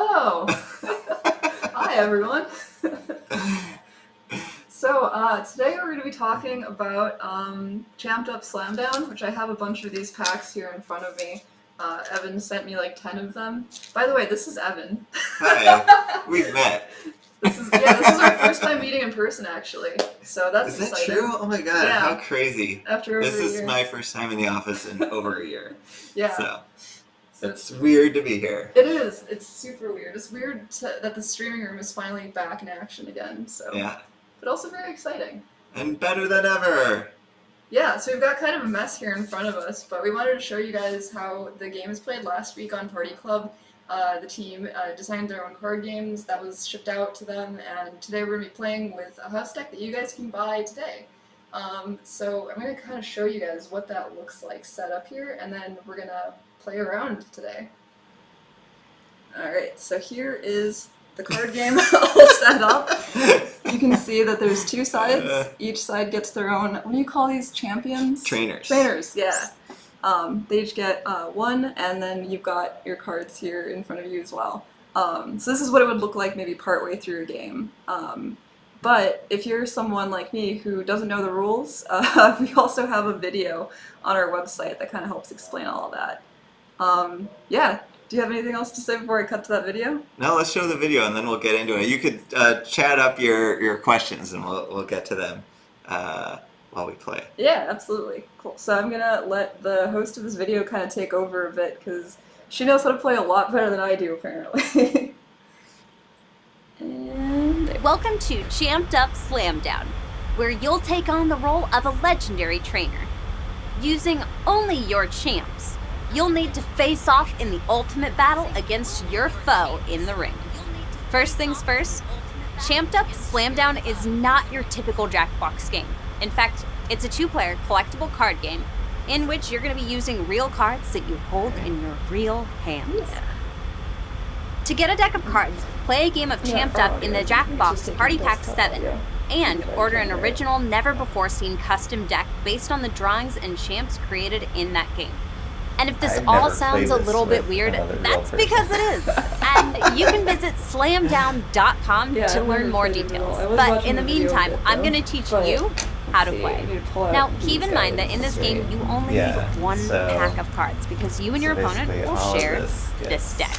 Hello! Hi, everyone. So, today we're going to be talking about Champed Up Slamdown, which I have a bunch of these packs here in front of me. Evan sent me like 10 of them. By the way, this is Evan. Hi, we've met. This is our first time meeting in person, actually. So that's Is that exciting. true? Oh my god, Yeah. how crazy. After over This a is year. my first time in the office in over a year. Yeah. So it's weird to be here. It is. It's super weird. It's weird that the streaming room is finally back in action again. So. Yeah. But also very exciting. And better than ever. Yeah, so we've got kind of a mess here in front of us, but we wanted to show you guys how the game is played last week on Party Club. The team designed their own card games that was shipped out to them, and today we're going to be playing with a house deck that you guys can buy today. So I'm going to kind of show you guys what that looks like set up here, and then we're going to play around today. Alright, so here is the card game all set up. You can see that there's two sides. Each side gets their own, what do you call these, champions? Trainers. Trainers, yeah. They each get one, and then you've got your cards here in front of you as well. So this is what it would look like maybe partway through a game. But if you're someone like me who doesn't know the rules, we also have a video on our website that kind of helps explain all of that. Yeah. Do you have anything else to say before I cut to that video? No, let's show the video and then we'll get into it. You could chat up your questions and we'll get to them while we play. Yeah, absolutely. Cool. So I'm gonna let the host of this video kind of take over a bit because she knows how to play a lot better than I do, apparently. And welcome to Champed Up Slamdown, where you'll take on the role of a legendary trainer. Using only your champs, you'll need to face off in the ultimate battle against your foe in the ring. First things first, Champed Up Slamdown is not your typical Jackbox game. In fact, it's a two-player collectible card game in which you're going to be using real cards that you hold in your real hands. Yeah. To get a deck of cards, play a game of Champed Up in the Jackbox Party Pack 7, and order an original, never-before-seen custom deck based on the drawings and champs created in that game. And if this all sounds a little bit weird, that's because it is. And you can visit slamdown.com to learn more details. But in the meantime, I'm going to teach you how to play. Now, keep in mind that in this game, you only need one pack of cards because you and your opponent will share this deck.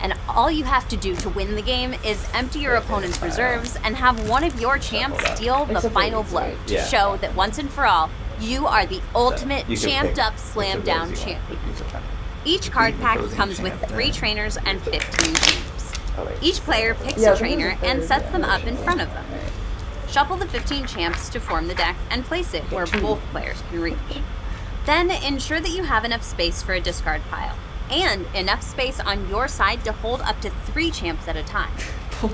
And all you have to do to win the game is empty your opponent's reserves and have one of your champs deal the final blow to show that once and for all, you are the ultimate Champed Up Slamdown champion. Each card pack comes with 3 trainers and 15 champs. Each player picks a trainer and sets them up in front of them. Shuffle the 15 champs to form the deck and place it where both players can reach. Then ensure that you have enough space for a discard pile, and enough space on your side to hold up to 3 champs at a time.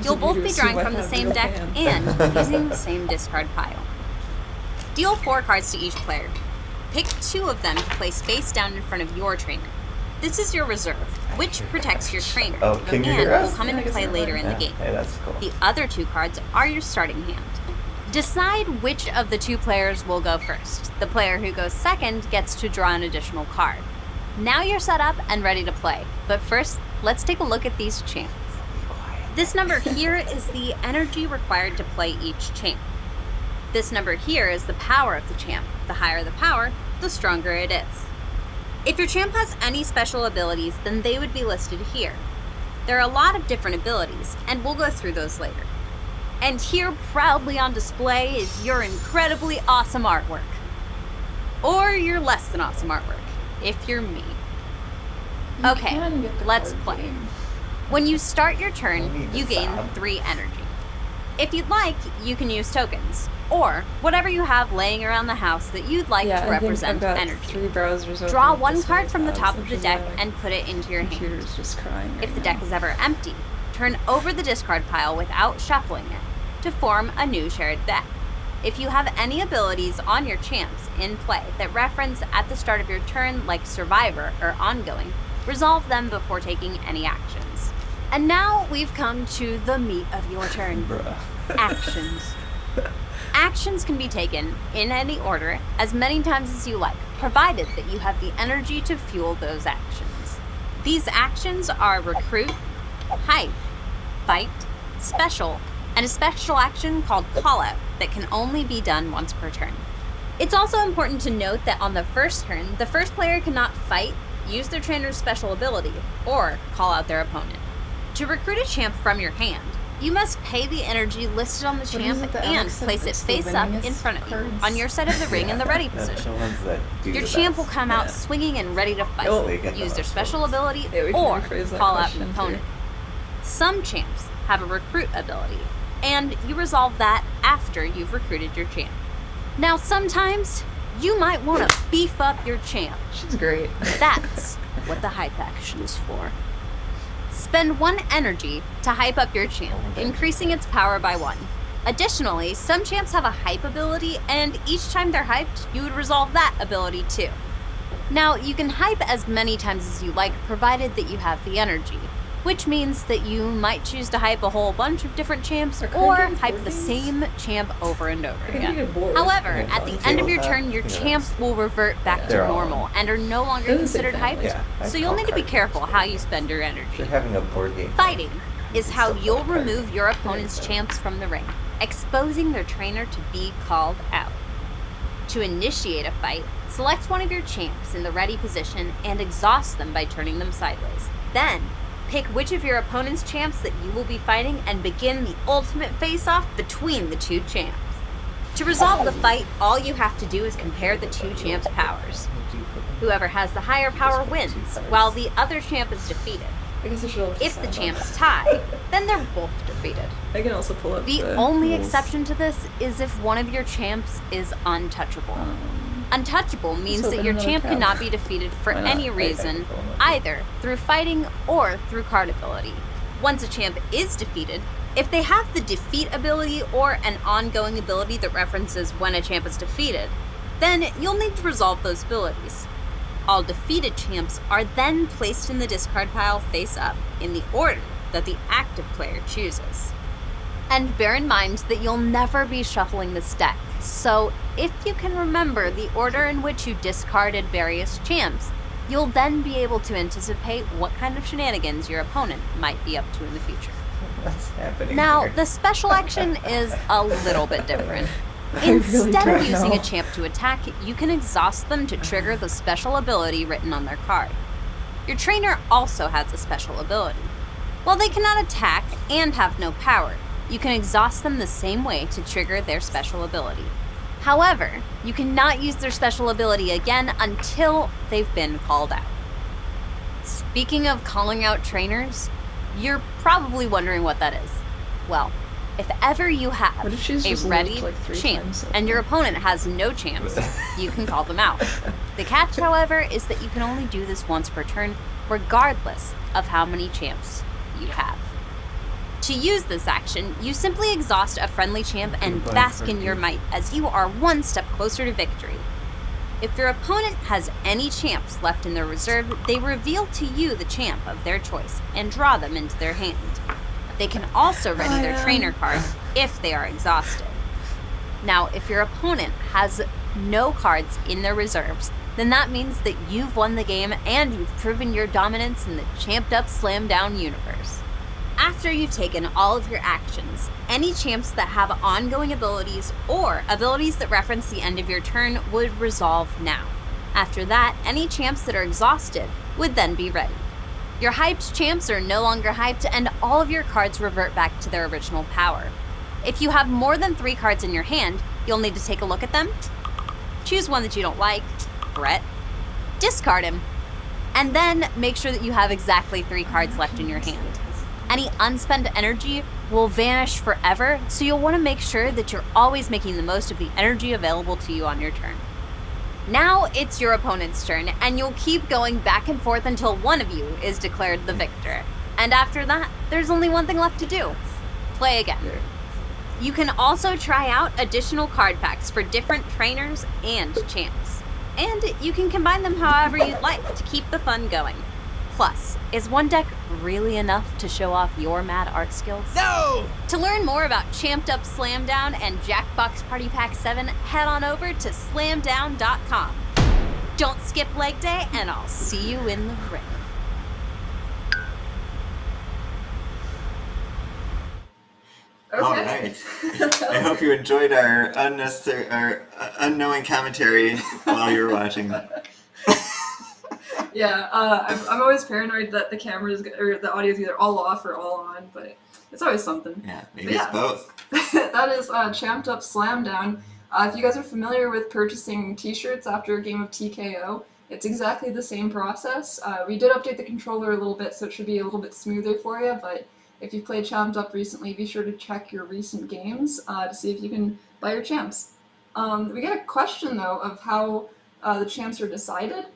You'll both be drawing from the same deck and using the same discard pile. Deal 4 cards to each player. Pick 2 of them to place face down in front of your trainer. This is your reserve, which protects your trainer, and will come into play later in the game. Hey, that's cool. The other 2 cards are your starting hand. Decide which of the 2 players will go first. The player who goes second gets to draw an additional card. Now you're set up and ready to play, but first, let's take a look at these champs. This number here is the energy required to play each champ. This number here is the power of the champ. The higher the power, the stronger it is. If your champ has any special abilities, then they would be listed here. There are a lot of different abilities, and we'll go through those later. And here, proudly on display, is your incredibly awesome artwork. Or your less than awesome artwork, if you're me. Okay, let's play. When you start your turn, you gain 3 energy. If you'd like, you can use tokens, or whatever you have laying around the house that you'd like to represent energy. Draw 1 card from the top of the deck and put it into your hand. If the deck is ever empty, turn over the discard pile without shuffling it to form a new shared deck. If you have any abilities on your champs in play that reference at the start of your turn, like Survivor or Ongoing, resolve them before taking any actions. And now we've come to the meat of your turn. Actions. Actions can be taken in any order as many times as you like, provided that you have the energy to fuel those actions. These actions are Recruit, Hype, Fight, Special, and a special action called Callout that can only be done once per turn. It's also important to note that on the first turn, the first player cannot fight, use their trainer's special ability, or call out their opponent. To recruit a champ from your hand, you must pay the energy listed on the What is champ it that and Alex said? place it It's the face up in winningest front of you, cards? on your side of the ring in the ready That's the position. ones that do Your the champ will best. come out Yeah. swinging and ready to fight, Oh. They get the use their most special votes. ability, Yeah, we can or rephrase that call out question, an too. opponent. Some champs have a recruit ability, and you resolve that after you've recruited your champ. Now, sometimes you might want to beef up your champ. She's great. That's what the hype action is for. Spend 1 energy to hype up your champ, increasing its power by 1. Additionally, some champs have a hype ability, and each time they're hyped, you would resolve that ability too. Now, you can hype as many times as you like, provided that you have the energy, which means that you might choose to hype a whole bunch of different champs, Are card or games hype board the games? same champ over and over I think we again. need a board. However, Yeah, at the on end of your tabletop, turn, your yeah. champs will revert back to They're all- normal and are no longer They're the same considered family. hyped, Yeah, I so you'll call need to be card careful games. how you spend your They're energy. having a board game. Fighting is how Stuff you'll like card remove games. your opponent's champs from the ring, exposing their trainer to be called out. To initiate a fight, select one of your champs in the ready position and exhaust them by turning them sideways. Then, pick which of your opponent's champs that you will be fighting and begin the ultimate face-off between the two champs. To resolve the fight, all you have to do is compare the two champs' powers. Whoever has the higher power wins, while the other champ is defeated. I guess I should have If the champs tie, then they're both defeated. I can also pull up The the only rules. exception to this is if one of your champs is untouchable. Untouchable means Let's that open your another champ tab. cannot be defeated for Why not? any reason, either through fighting or through card ability. Once a champ is defeated, if they have the defeat ability or an ongoing ability that references when a champ is defeated, then you'll need to resolve those abilities. All defeated champs are then placed in the discard pile face up in the order that the active player chooses. And bear in mind that you'll never be shuffling this deck, so if you can remember the order in which you discarded various champs, you'll then be able to anticipate what kind of shenanigans your opponent might be up to in the future. What's happening Now, here? the special action is a little bit different. I really Instead don't of using know. a champ to attack, you can exhaust them to trigger the special ability written on their card. Your trainer also has a special ability. While they cannot attack and have no power, you can exhaust them the same way to trigger their special ability. However, you cannot use their special ability again until they've been called out. Speaking of calling out trainers, you're probably wondering what that is. Well, if ever you have What if she's a just ready lived, like, 3 champ times so and your far? opponent has no champs, you can call them out. The catch, however, is that you can only do this once per turn, regardless of how many champs you have. To use this action, you simply exhaust a friendly champ and bask in your might as you are one step closer to victory. If your opponent has any champs left in their reserve, they reveal to you the champ of their choice and draw them into their hand. They can also ready their trainer card if they are exhausted. Now, if your opponent has no cards in their reserves, then that means that you've won the game and you've proven your dominance in the champed up slam down universe. After you've taken all of your actions, any champs that have ongoing abilities or abilities that reference the end of your turn would resolve now. After that, any champs that are exhausted would then be ready. Your hyped champs are no longer hyped and all of your cards revert back to their original power. If you have more than 3 cards in your hand, you'll need to take a look at them, choose one that you don't like, Brett, discard him, and then make sure that you have exactly 3 cards left in your hand. Any unspent energy will vanish forever, so you'll want to make sure that you're always making the most of the energy available to you on your turn. Now it's your opponent's turn, and you'll keep going back and forth until one of you is declared the victor. And after that, there's only one thing left to do. Play again. You can also try out additional card packs for different trainers and champs. And you can combine them however you'd like to keep the fun going. Plus, is one deck really enough to show off your mad art skills? No! To learn more about Champed Up Slamdown and Jackbox Party Pack 7, head on over to slamdown.com. Don't skip leg day, and I'll see you in the ring. Okay. All right. I hope you enjoyed our unknowing commentary while you were watching that. Yeah, I'm always paranoid that the cameras or the audio is either all off or all on, but it's always something. Yeah, maybe But yeah. it's both. That is Champed Up Slam Down. If you guys are familiar with purchasing t-shirts after a game of TKO, it's exactly the same process. We did update the controller a little bit, so it should be a little bit smoother for you, but if you've played Champed Up recently, be sure to check your recent games to see if you can buy your champs. We get a question, though, of how the champs are decided.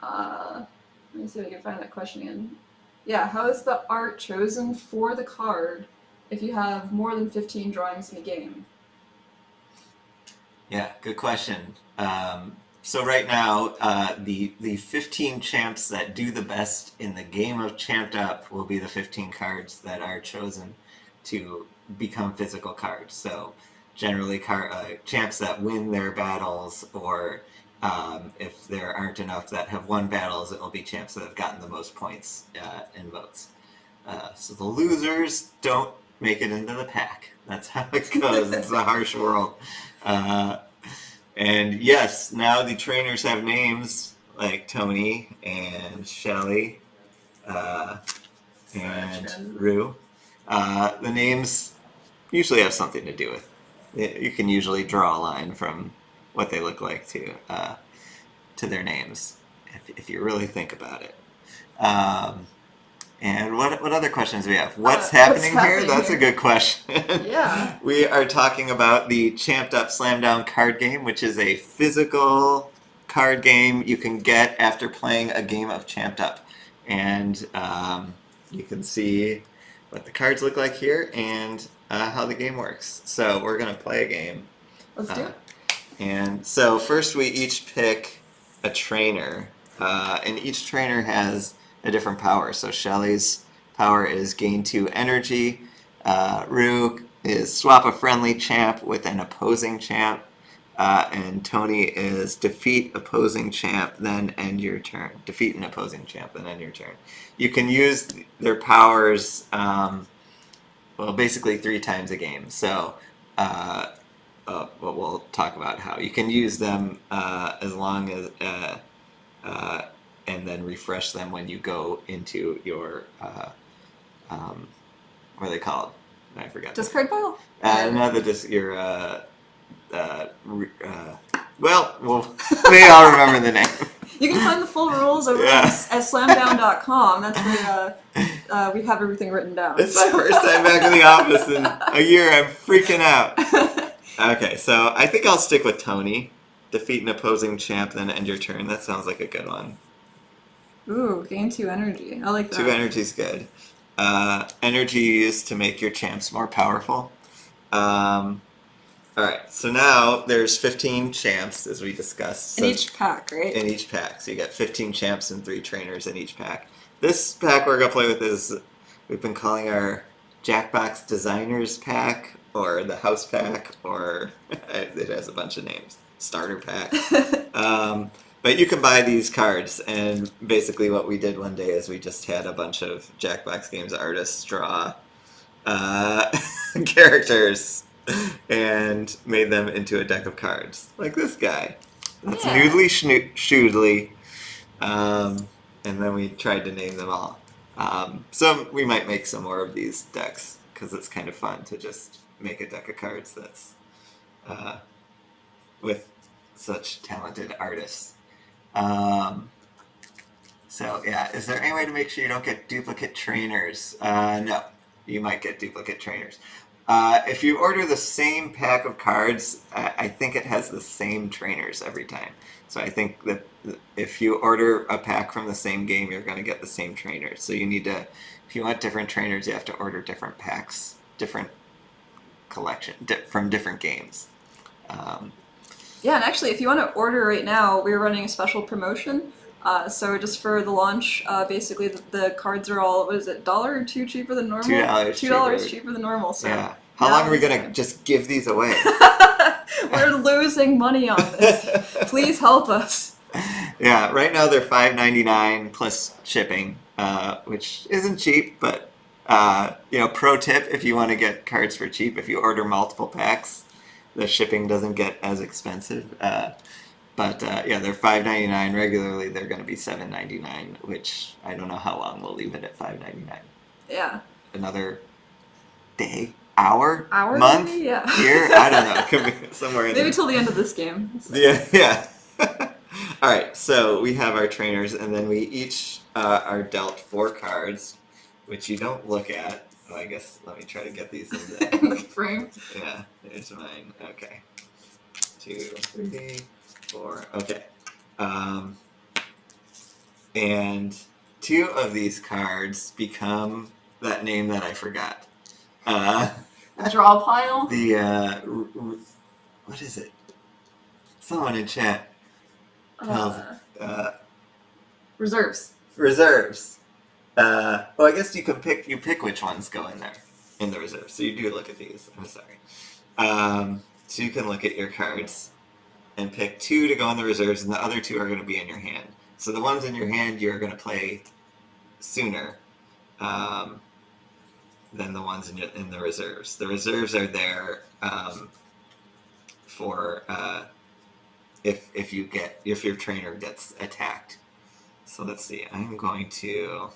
Let me see if I can find that question again. Yeah, how is the art chosen for the card if you have more than 15 drawings in a game? Yeah, good question. So right now, the 15 champs that do the best in the game of Champed Up will be the 15 cards that are chosen to become physical cards. So generally, champs that win their battles, or if there aren't enough that have won battles, it will be champs that have gotten the most points and votes. So the losers don't make it into the pack. That's how it goes. It's a harsh world. And yes, now the trainers have names like Tony and Shelly and Rue. The names usually have something to do with it. You can usually draw a line from what they look like to their names if you really think about it. And what other questions do we have? What's happening here? That's a good question. Yeah. We are talking about the Champed Up Slam Down card game, which is a physical card game you can get after playing a game of Champed Up. And you can see what the cards look like here and how the game works. So we're going to play a game. Let's do it. And so first we each pick a trainer. And each trainer has a different power. So Shelly's power is gain 2 energy. Rue is swap a friendly champ with an opposing champ. And Tony is defeat opposing champ, then end your turn. Defeat an opposing champ, then end your turn. You can use their powers, basically 3 times a game. So we'll talk about how you can use them as long as and then refresh them when you go into your what are they called? I forgot. Discard pile? No, your maybe I'll remember the name. You can find the full rules over at slamdown.com. That's where we have everything written down. It's my first time back in the office in a year. I'm freaking out. Okay, so I think I'll stick with Tony. Defeat an opposing champ, then end your turn. That sounds like a good one. Ooh, gain 2 energy. I like that. 2 energy's good. Energy used to make your champs more powerful. Alright, so now there's 15 champs, as we discussed. In each pack, right? In each pack. So you got 15 champs and 3 trainers in each pack. This pack we're going to play with is, we've been calling our Jackbox Designers pack, or the House pack, or it has a bunch of names. Starter pack. But you can buy these cards, and basically what we did one day is we just had a bunch of Jackbox Games artists draw characters and made them into a deck of cards. Like this guy. That's Noodly Shoodly. And then we tried to name them all. So we might make some more of these decks, because it's kind of fun to just make a deck of cards that's with such talented artists. So yeah, is there any way to make sure you don't get duplicate trainers? No, you might get duplicate trainers. If you order the same pack of cards, I think it has the same trainers every time. So I think that if you order a pack from the same game, you're going to get the same trainers. So you need to, if you want different trainers, you have to order different packs, different collection from different games. Yeah, and actually, if you want to order right now, we're running a special promotion. So just for the launch, basically the cards are all, what is it, $1 or $2 cheaper than normal? $2 cheaper than normal. So yeah. How long are we going to just give these away? We're losing money on this. Please help us. Yeah, right now they're $5.99 plus shipping, which isn't cheap, but Pro tip: if you want to get cards for cheap, if you order multiple packs, the shipping doesn't get as expensive. But they're $5.99 regularly. They're going to be $7.99, which I don't know how long we'll leave it at $5.99. Yeah. Another day, hour, month, Yeah. year. I don't know. Could be somewhere in Maybe there. till the end of this game. So. Yeah. All right. So we have our trainers, and then we each are dealt 4 cards, which you don't look at. Oh, I guess let me try to get these In the frame. Yeah, there's mine. Okay. 2, 3, 4. Okay. And 2 of these cards become that name that I forgot. The draw pile? What is it? Someone in chat tells Reserves. reserves. I guess you pick which ones go in there in the reserves. So you do look at these. I'm sorry. So you can look at your cards and pick 2 to go in the reserves, and the other 2 are going to be in your hand. So the ones in your hand you're going to play sooner than the ones in the reserves. The reserves are there for if your trainer gets attacked. So let's see. I'm going to.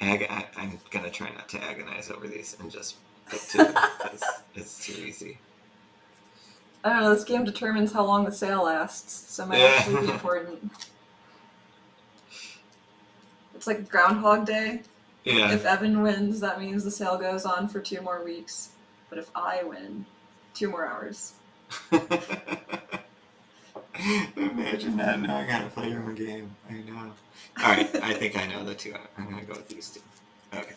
I'm gonna try not to agonize over these and just pick 2 because it's too easy. I don't know, this game determines how long the sale lasts, so it might actually be important. It's like Groundhog Day. Yeah. If Evan wins, that means the sale goes on for 2 more weeks. But if I win, 2 more hours. Imagine that knowing how to play your own game. I know. Alright, I think I know the 2. I'm gonna go with these 2. Okay.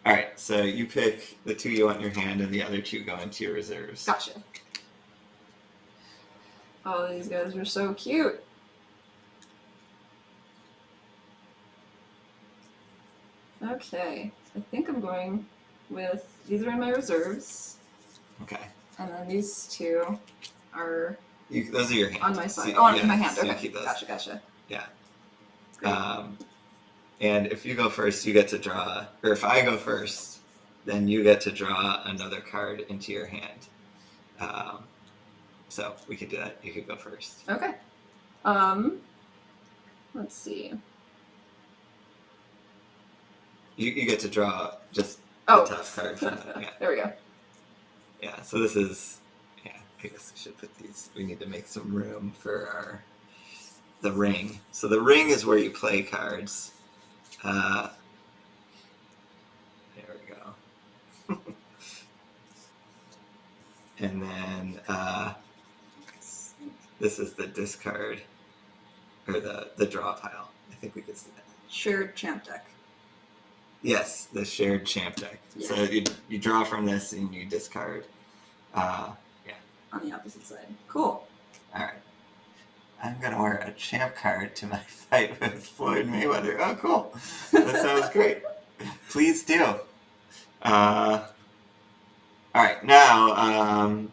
Alright, so you pick the 2 you want in your hand, and the other 2 go into your reserves. Gotcha. Oh, these guys are so cute. Okay, I think I'm going with, these are in my reserves, Okay. and then these 2 are Those are your hands. on my side. So, in my hand, so you okay. keep those. Gotcha. Yeah. Great. And if you go first, you get to draw, or if I go first, then you get to draw another card into your hand. So we could do that. You could go first. Okay. Let's see. You get to draw just Oh. the top card from that. Yeah. There we go. Yeah, so this is, I guess we should put these, we need to make some room for the ring. So the ring is where you play cards. There we go. And then this is the discard, or the draw pile. I think we could see that. Shared champ deck. Yes, the shared champ deck. Yeah. So you draw from this and you discard. On the opposite side. Cool. Alright. I'm going to wear a champ card to my fight with Floyd Mayweather. Oh, cool. That sounds great. Please do. Alright, now,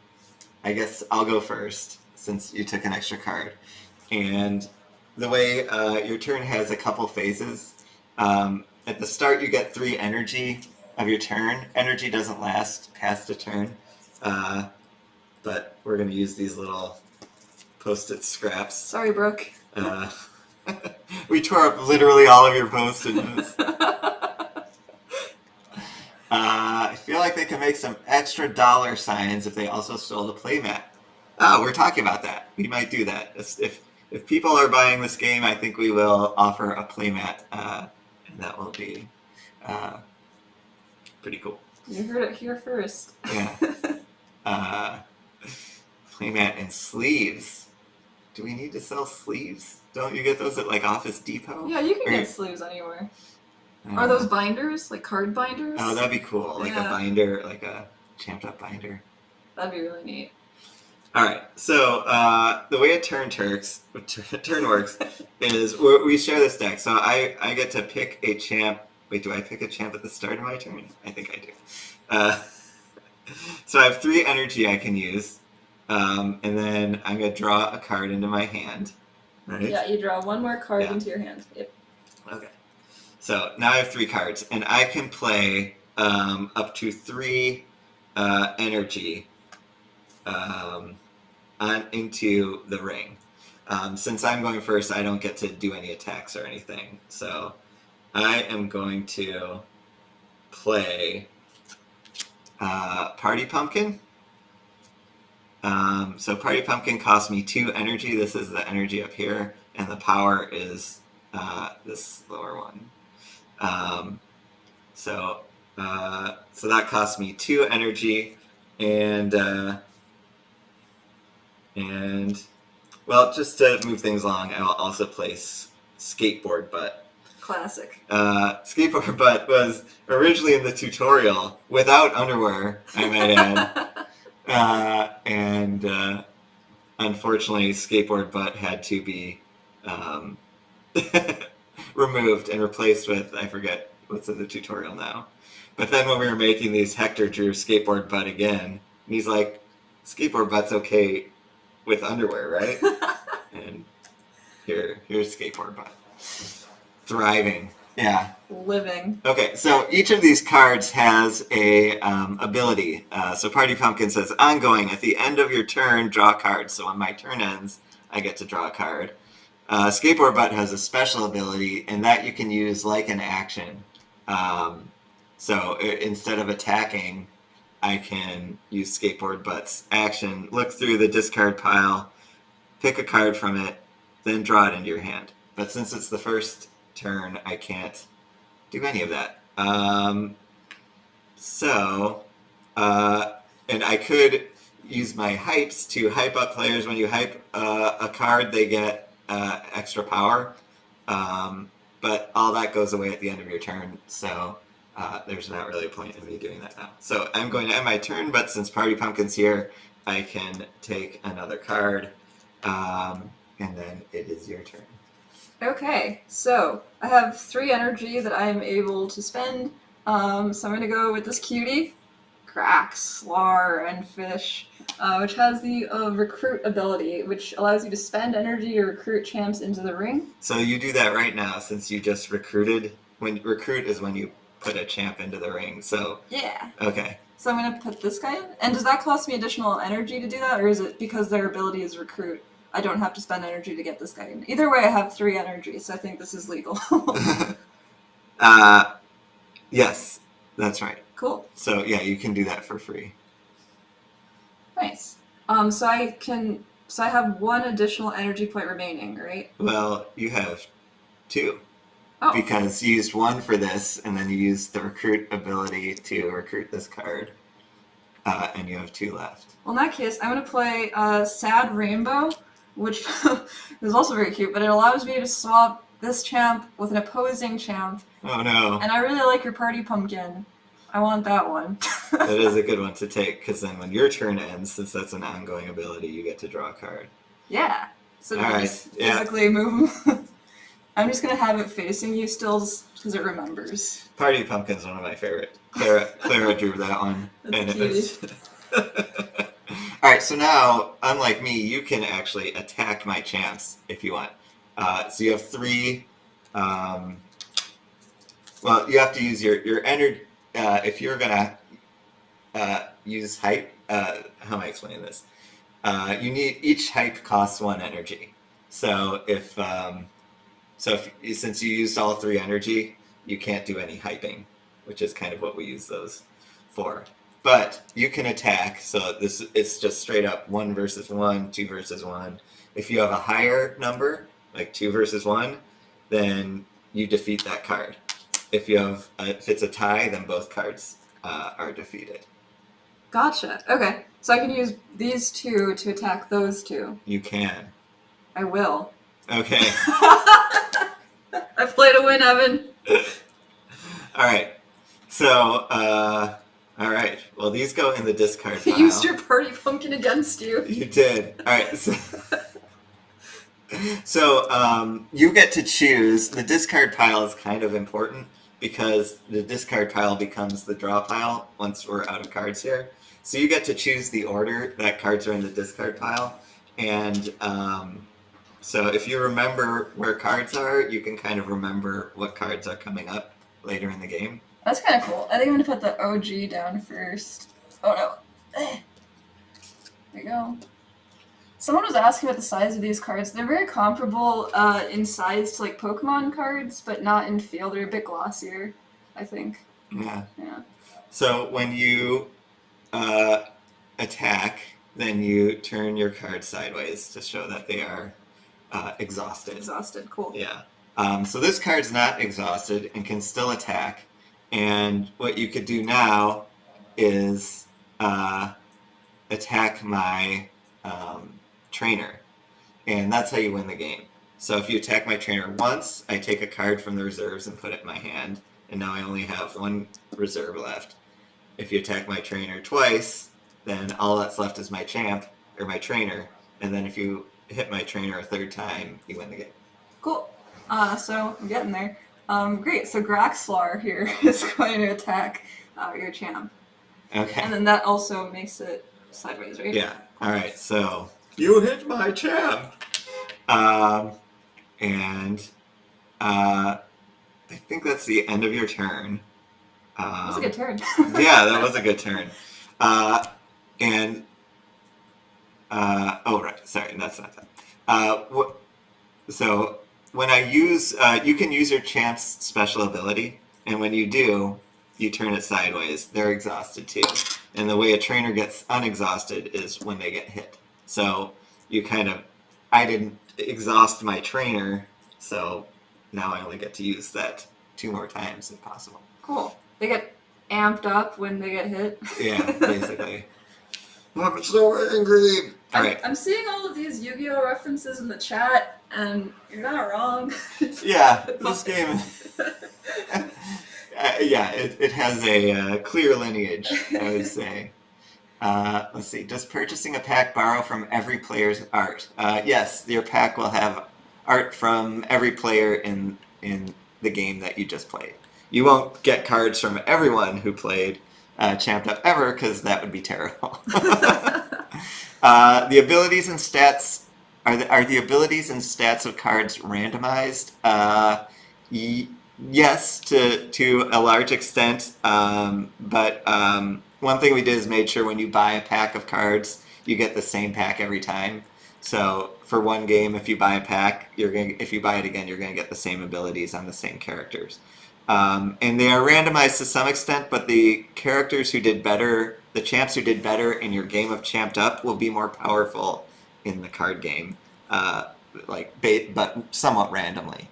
I guess I'll go first since you took an extra card. And the way your turn has a couple phases. At the start, you get 3 energy of your turn. Energy doesn't last past a turn. But we're going to use these little Post-it scraps. Sorry, Brooke. We tore up literally all of your Post-it notes. I feel like they could make some extra dollar signs if they also stole the playmat. Oh, we're talking about that. We might do that. If people are buying this game, I think we will offer a playmat, and that will be pretty cool. You heard it here first. Yeah. Playmat and sleeves. Do we need to sell sleeves? Don't you get those at like Office Depot? Yeah, you can get sleeves anywhere. Are those binders? Like card binders? Oh, that'd be cool. Like a binder, like a champed up binder. That'd be really neat. Alright, so the way a turn works is we share this deck. So I get to pick a champ. Wait, do I pick a champ at the start of my turn? I think I do. So I have 3 energy I can use. And then I'm going to draw a card into my hand. Right? Yeah, you draw one more card Yeah. into your hand. Yep. Okay. So now I have 3 cards, and I can play up to 3 energy into the ring. Since I'm going first, I don't get to do any attacks or anything. So I am going to play Party Pumpkin. So Party Pumpkin costs me 2 energy. This is the energy up here, and the power is this lower one. So that costs me 2 energy, and well, just to move things along, I will also place Skateboard Butt. Classic. Skateboard Butt was originally in the tutorial without underwear, I might add. And unfortunately, Skateboard Butt had to be removed and replaced with, I forget what's in the tutorial now. But then when we were making these, Hector drew Skateboard Butt again. And he's like, Skateboard Butt's okay with underwear, right? And here's Skateboard Butt. Thriving. Yeah. Living. Okay, so each of these cards has a ability. So Party Pumpkin says, ongoing. At the end of your turn, draw a card. So when my turn ends, I get to draw a card. Skateboard Butt has a special ability, and that you can use like an action. So instead of attacking, I can use Skateboard Butt's action, look through the discard pile, pick a card from it, then draw it into your hand. But since it's the first turn, I can't do any of that. And I could use my hypes to hype up players. When you hype a card, they get extra power. But all that goes away at the end of your turn, so there's not really a point in me doing that now. So I'm going to end my turn, but since Party Pumpkin's here, I can take another card, and then it is your turn. Okay, so I have 3 energy that I am able to spend. So I'm going to go with this cutie, Crack, Slar, and Fish, which has the recruit ability, which allows you to spend energy to recruit champs into the ring. So you do that right now, since you just recruited. When recruit is when you put a champ into the ring. So Yeah. okay. So I'm going to put this guy in. And does that cost me additional energy to do that, or is it because their ability is recruit? I don't have to spend energy to get this guy in. Either way, I have 3 energy, so I think this is legal. Yes, that's right. Cool. So yeah, you can do that for free. Nice. So I have 1 additional energy point remaining, right? Well, you have 2. Oh. Because you used 1 for this, and then you used the recruit ability to recruit this card. And you have 2 left. Well, in that case, I'm going to play Sad Rainbow, which is also very cute, but it allows me to swap this champ with an opposing champ. Oh no. And I really like your Party Pumpkin. I want that one. That is a good one to take, because then when your turn ends, since that's an ongoing ability, you get to draw a card. Yeah. So All right, just yeah. physically move them. I'm just going to have it facing you still, because it remembers. Party Pumpkin's one of my favorite. Clara drew that one. That's a cutie. Alright, so now, unlike me, you can actually attack my champs if you want. So you have 3... well, you have to use your energy... if you're going to use hype... how am I explaining this? You need... Each hype costs 1 energy. So if since you used all 3 energy, you can't do any hyping, which is kind of what we use those for. But you can attack, so it's just straight up 1 versus 1, 2 versus 1. If you have a higher number, like 2 versus 1, then you defeat that card. If it's a tie, then both cards are defeated. Gotcha. Okay. So I can use these 2 to attack those 2. You can. I will. Okay. I played to win, Evan. Alright. So, alright. Well, these go in the discard pile. You used your Party Pumpkin against you. You did. Alright. So you get to choose. The discard pile is kind of important because the discard pile becomes the draw pile once we're out of cards here. So you get to choose the order that cards are in the discard pile, and so if you remember where cards are, you can kind of remember what cards are coming up later in the game. That's kind of cool. I think I'm gonna put the OG down first. Oh no. There we go. Someone was asking about the size of these cards. They're very comparable in size to like Pokemon cards, but not in feel. They're a bit glossier, I think. Yeah. Yeah. So when you attack, then you turn your card sideways to show that they are exhausted. Exhausted. Cool. Yeah. So this card's not exhausted and can still attack. And what you could do now is attack my trainer. And that's how you win the game. So if you attack my trainer once, I take a card from the reserves and put it in my hand. And now I only have one reserve left. If you attack my trainer twice, then all that's left is my champ, or my trainer. And then if you hit my trainer a third time, you win the game. Cool. So I'm getting there. Great. So Graxlar here is going to attack your champ. Okay. And then that also makes it sideways, right? Yeah. All right. So you hit my champ. And I think that's the end of your turn. That was a good turn. Yeah, that was a good turn. Oh, right. Sorry, that's not that. So when I use, you can use your champ's special ability, and when you do, you turn it sideways. They're exhausted too. And the way a trainer gets unexhausted is when they get hit. So you kind of, I didn't exhaust my trainer, so now I only get to use that 2 more times if possible. Cool. They get amped up when they get hit. Yeah, basically. I'm so angry. All right. I'm seeing all of these Yu-Gi-Oh references in the chat, and you're not wrong. Yeah, this game. Yeah, it has a clear lineage, I would say. Let's see. Does purchasing a pack borrow from every player's art? Yes, your pack will have art from every player in the game that you just played. You won't get cards from everyone who played Champed Up ever, because that would be terrible. The abilities and stats are the abilities and stats of cards randomized? Yes, to a large extent. But one thing we did is made sure when you buy a pack of cards, you get the same pack every time. So for one game, if you buy a pack, if you buy it again, you're going to get the same abilities on the same characters. And they are randomized to some extent, but the characters who did better, the champs who did better in your game of Champed Up will be more powerful in the card game, but somewhat randomly.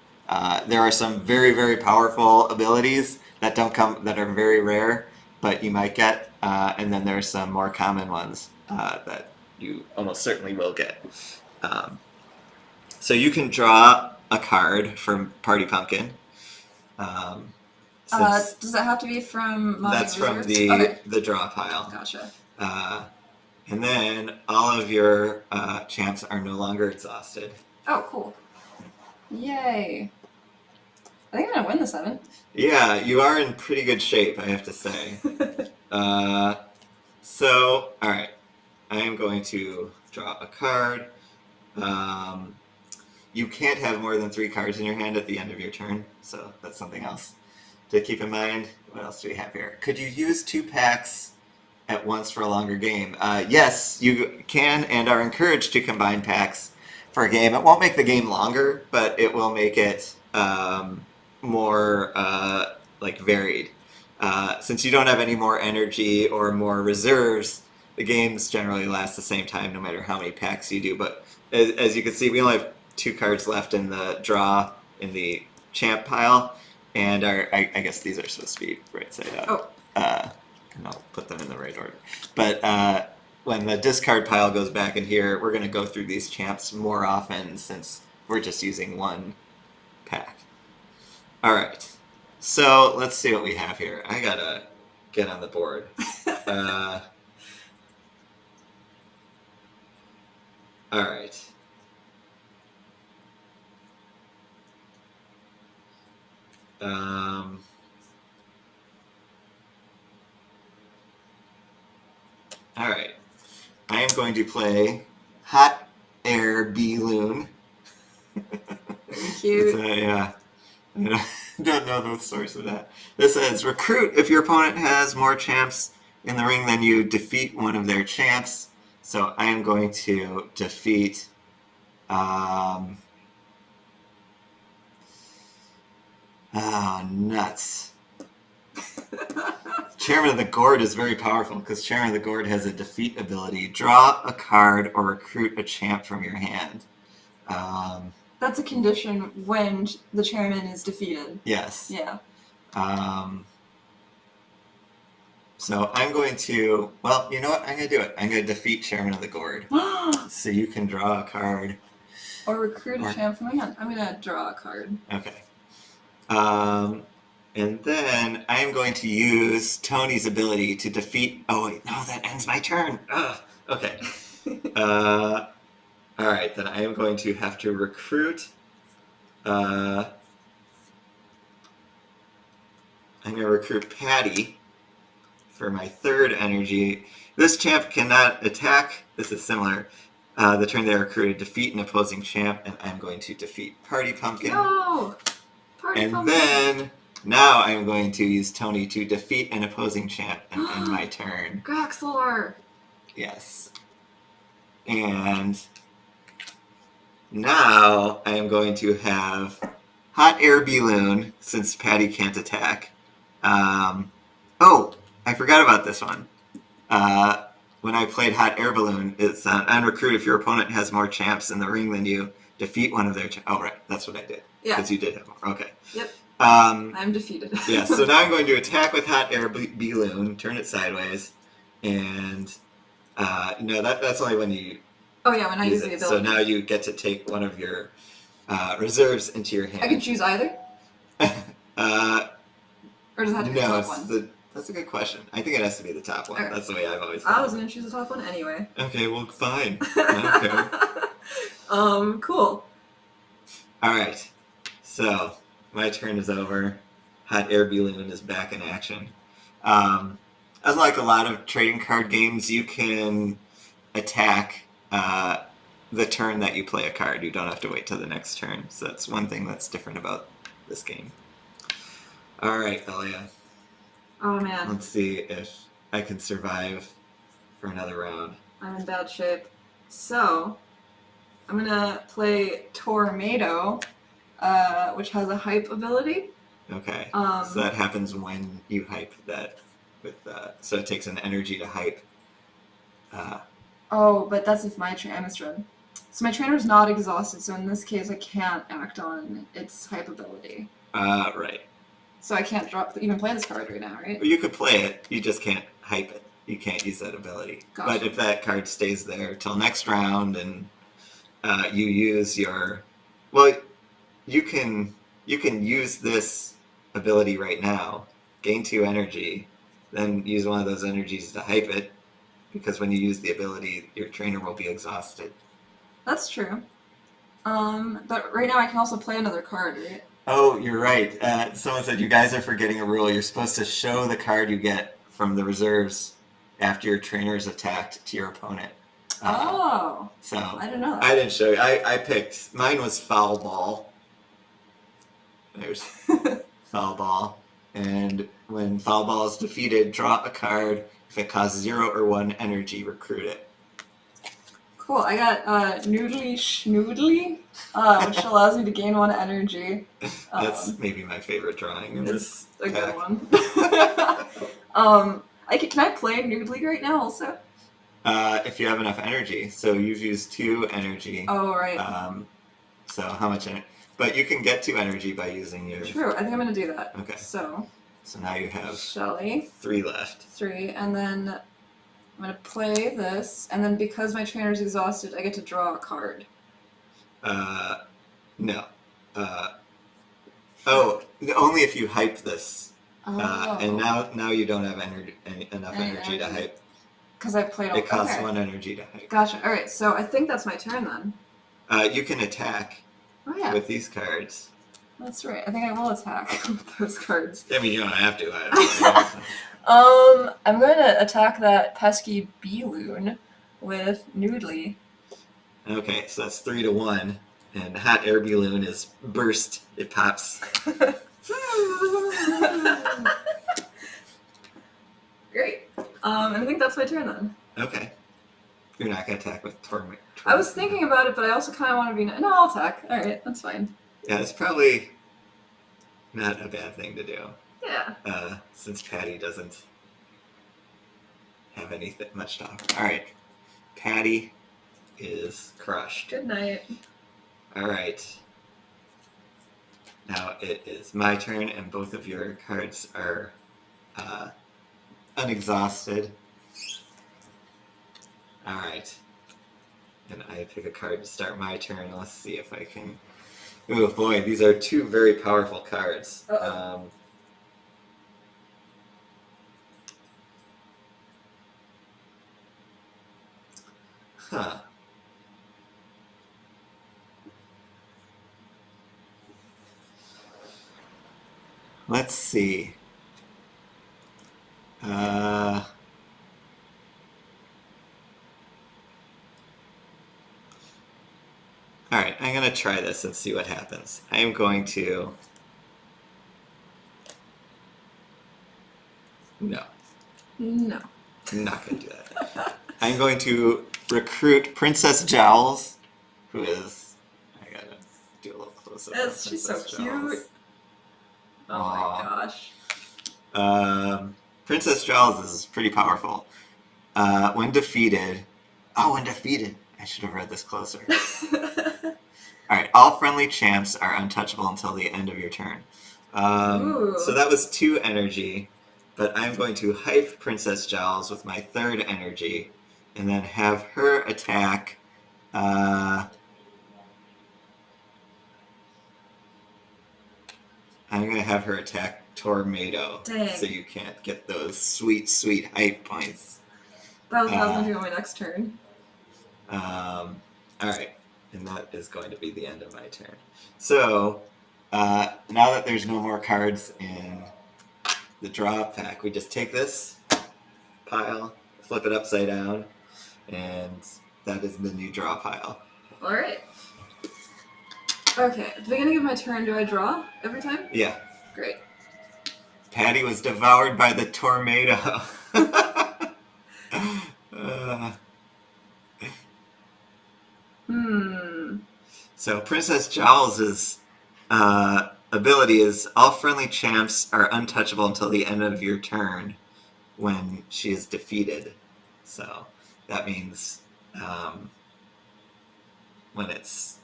There are some very, very powerful abilities that that are very rare, but you might get, and then there are some more common ones that you almost certainly will get. So you can draw a card from Party Pumpkin. Does it have to be from my That's from reserves? the draw pile. Gotcha. And then all of your champs are no longer exhausted. Oh, cool. Yay. I think I'm going to win the 7. Yeah, you are in pretty good shape, I have to say. So, alright. I am going to draw a card. You can't have more than 3 cards in your hand at the end of your turn, so that's something else to keep in mind. What else do we have here? Could you use 2 packs at once for a longer game? Yes, you can and are encouraged to combine packs for a game. It won't make the game longer, but it will make it more varied. Since you don't have any more energy or more reserves, the games generally last the same time no matter how many packs you do. But as you can see, we only have 2 cards left in the draw in the champ pile, and I guess these are supposed to be right side up. Oh. And I'll put them in the right order. But when the discard pile goes back in here, we're going to go through these champs more often since we're just using 1 pack. All right. So let's see what we have here. I gotta get on the board. All right. All right. I am going to play Hot Air Balloon. Very cute. Yeah. I don't know the source of that. This says, recruit if your opponent has more champs in the ring than you, defeat one of their champs. So I am going to defeat... oh, nuts. Chairman of the Gourd is very powerful because Chairman of the Gourd has a defeat ability. Draw a card or recruit a champ from your hand. That's a condition when the chairman is defeated. Yes. Yeah. So I'm going to, well, you know what? I'm going to do it. I'm going to defeat Chairman of the Gourd. So you can draw a card. Or recruit a champ from my hand. I'm going to draw a card. Okay. And then I am going to use Tony's ability to defeat... Oh, wait. No, that ends my turn. Ugh. Okay. All right. Then I am going to have to recruit... I'm going to recruit Patty for my third energy. This champ cannot attack. This is similar. The turn they are recruited, defeat an opposing champ, and I'm going to defeat Party Pumpkin. No! Party Pumpkin! And then, now I'm going to use Tony to defeat an opposing champ and end my turn. Graxlor! Yes. And now I am going to have Hot Air Balloon, since Patty can't attack. Oh, I forgot about this one. When I played Hot Air Balloon, it's on recruit if your opponent has more champs in the ring than you, defeat one of their champs. Oh, right, that's what I did. Yeah. Because you did have more. Okay. Yep. I'm defeated. Yeah, so now I'm going to attack with Hot Air Balloon, turn it sideways, and no, that's only when you Oh yeah, when I use the ability. So now you get to take one of your reserves into your hand. I can choose either? Or does it have to be the top one? That's a good question. I think it has to be the top one. Okay. That's the way I've always thought. I was going to choose the top one anyway. Okay, well, fine. Okay. Cool. All right. So, my turn is over. Hot Air Balloon is back in action. Unlike a lot of trading card games, you can attack the turn that you play a card. You don't have to wait till the next turn. So that's one thing that's different about this game. All right, Elia. Oh man. Let's see if I can survive for another round. I'm in bad shape. So, I'm gonna play Tornado, which has a hype ability. Okay. So that happens when you hype that with so it takes an energy to hype. Oh, but that's if my I'm Red. So my trainer's not exhausted, so in this case I can't act on its hype ability. Right. So I can't even play this card right now, right? Well, you could play it, you just can't hype it. You can't use that ability. Gotcha. But if that card stays there till next round and you use your... Well, you can use this ability right now, gain 2 energy, then use one of those energies to hype it, because when you use the ability, your trainer will be exhausted. That's true. But right now I can also play another card, right? Oh, you're right. Someone said you guys are forgetting a rule. You're supposed to show the card you get from the reserves after your trainer is attacked to your opponent. So I didn't know that. I didn't show you. I picked... Mine was Foul Ball. There's Foul Ball. And when Foul Ball is defeated, draw a card. If it costs 0 or 1 energy, recruit it. Cool. I got Noodly Schnoodly, which allows me to gain 1 energy. That's maybe my favorite drawing in It's this a pack. good one. Can I play Noodly right now also? If you have enough energy. So you've used 2 energy. Oh, right. So how much energy? But you can get 2 energy by using your... True. I think I'm going to do that. Okay. So now you have Shelly. 3 left. 3, and then I'm going to play this, and then because my trainer's exhausted, I get to draw a card. No. Only if you hype this. Oh. And now you don't have enough energy to hype. Because I played all... It costs okay. 1 energy to hype. Gotcha. Alright, so I think that's my turn then. You can attack Oh yeah. with these cards. That's right. I think I will attack with those cards. I mean, you don't have to. I'm going to attack that pesky B-loon with Noodly. Okay, so that's 3-1, and hot air balloon is burst. It pops. Great. And I think that's my turn then. Okay. You're not gonna attack with torment. I was thinking about it, but I also kind of want to be... No, I'll attack. Alright, that's fine. Yeah, it's probably not a bad thing to do. Yeah. Since Patty doesn't have anything much to offer. Alright. Patty is crushed. Good night. Alright. Now it is my turn, and both of your cards are unexhausted. Alright. And I pick a card to start my turn. Let's see if I can... Oh boy, these are two very powerful cards. Huh. Let's see. Alright, I'm going to try this and see what happens. I am going to... No. No. I'm not going to do that. I'm going to recruit Princess Jowls, who is... I gotta do a little close-up. Yes, she's so cute. Oh my gosh. Princess Jowls is pretty powerful. When defeated... Oh, when defeated! I should have read this closer. Alright, all friendly champs are untouchable until the end of your turn. So that was 2 energy, but I'm going to hype Princess Jowls with my 3rd energy, and then have her attack... I'm going to have her attack Tornado. Dang. So you can't get those sweet, sweet hype points. That was going to be on my next turn. Alright, and that is going to be the end of my turn. So, now that there's no more cards in the draw pack, we just take this pile, flip it upside down, and that is the new draw pile. Alright. Okay, at the beginning of my turn, do I draw every time? Yeah. Great. Patty was devoured by the tornado. So Princess Jowls' ability is all friendly champs are untouchable until the end of your turn when she is defeated. So that means when it's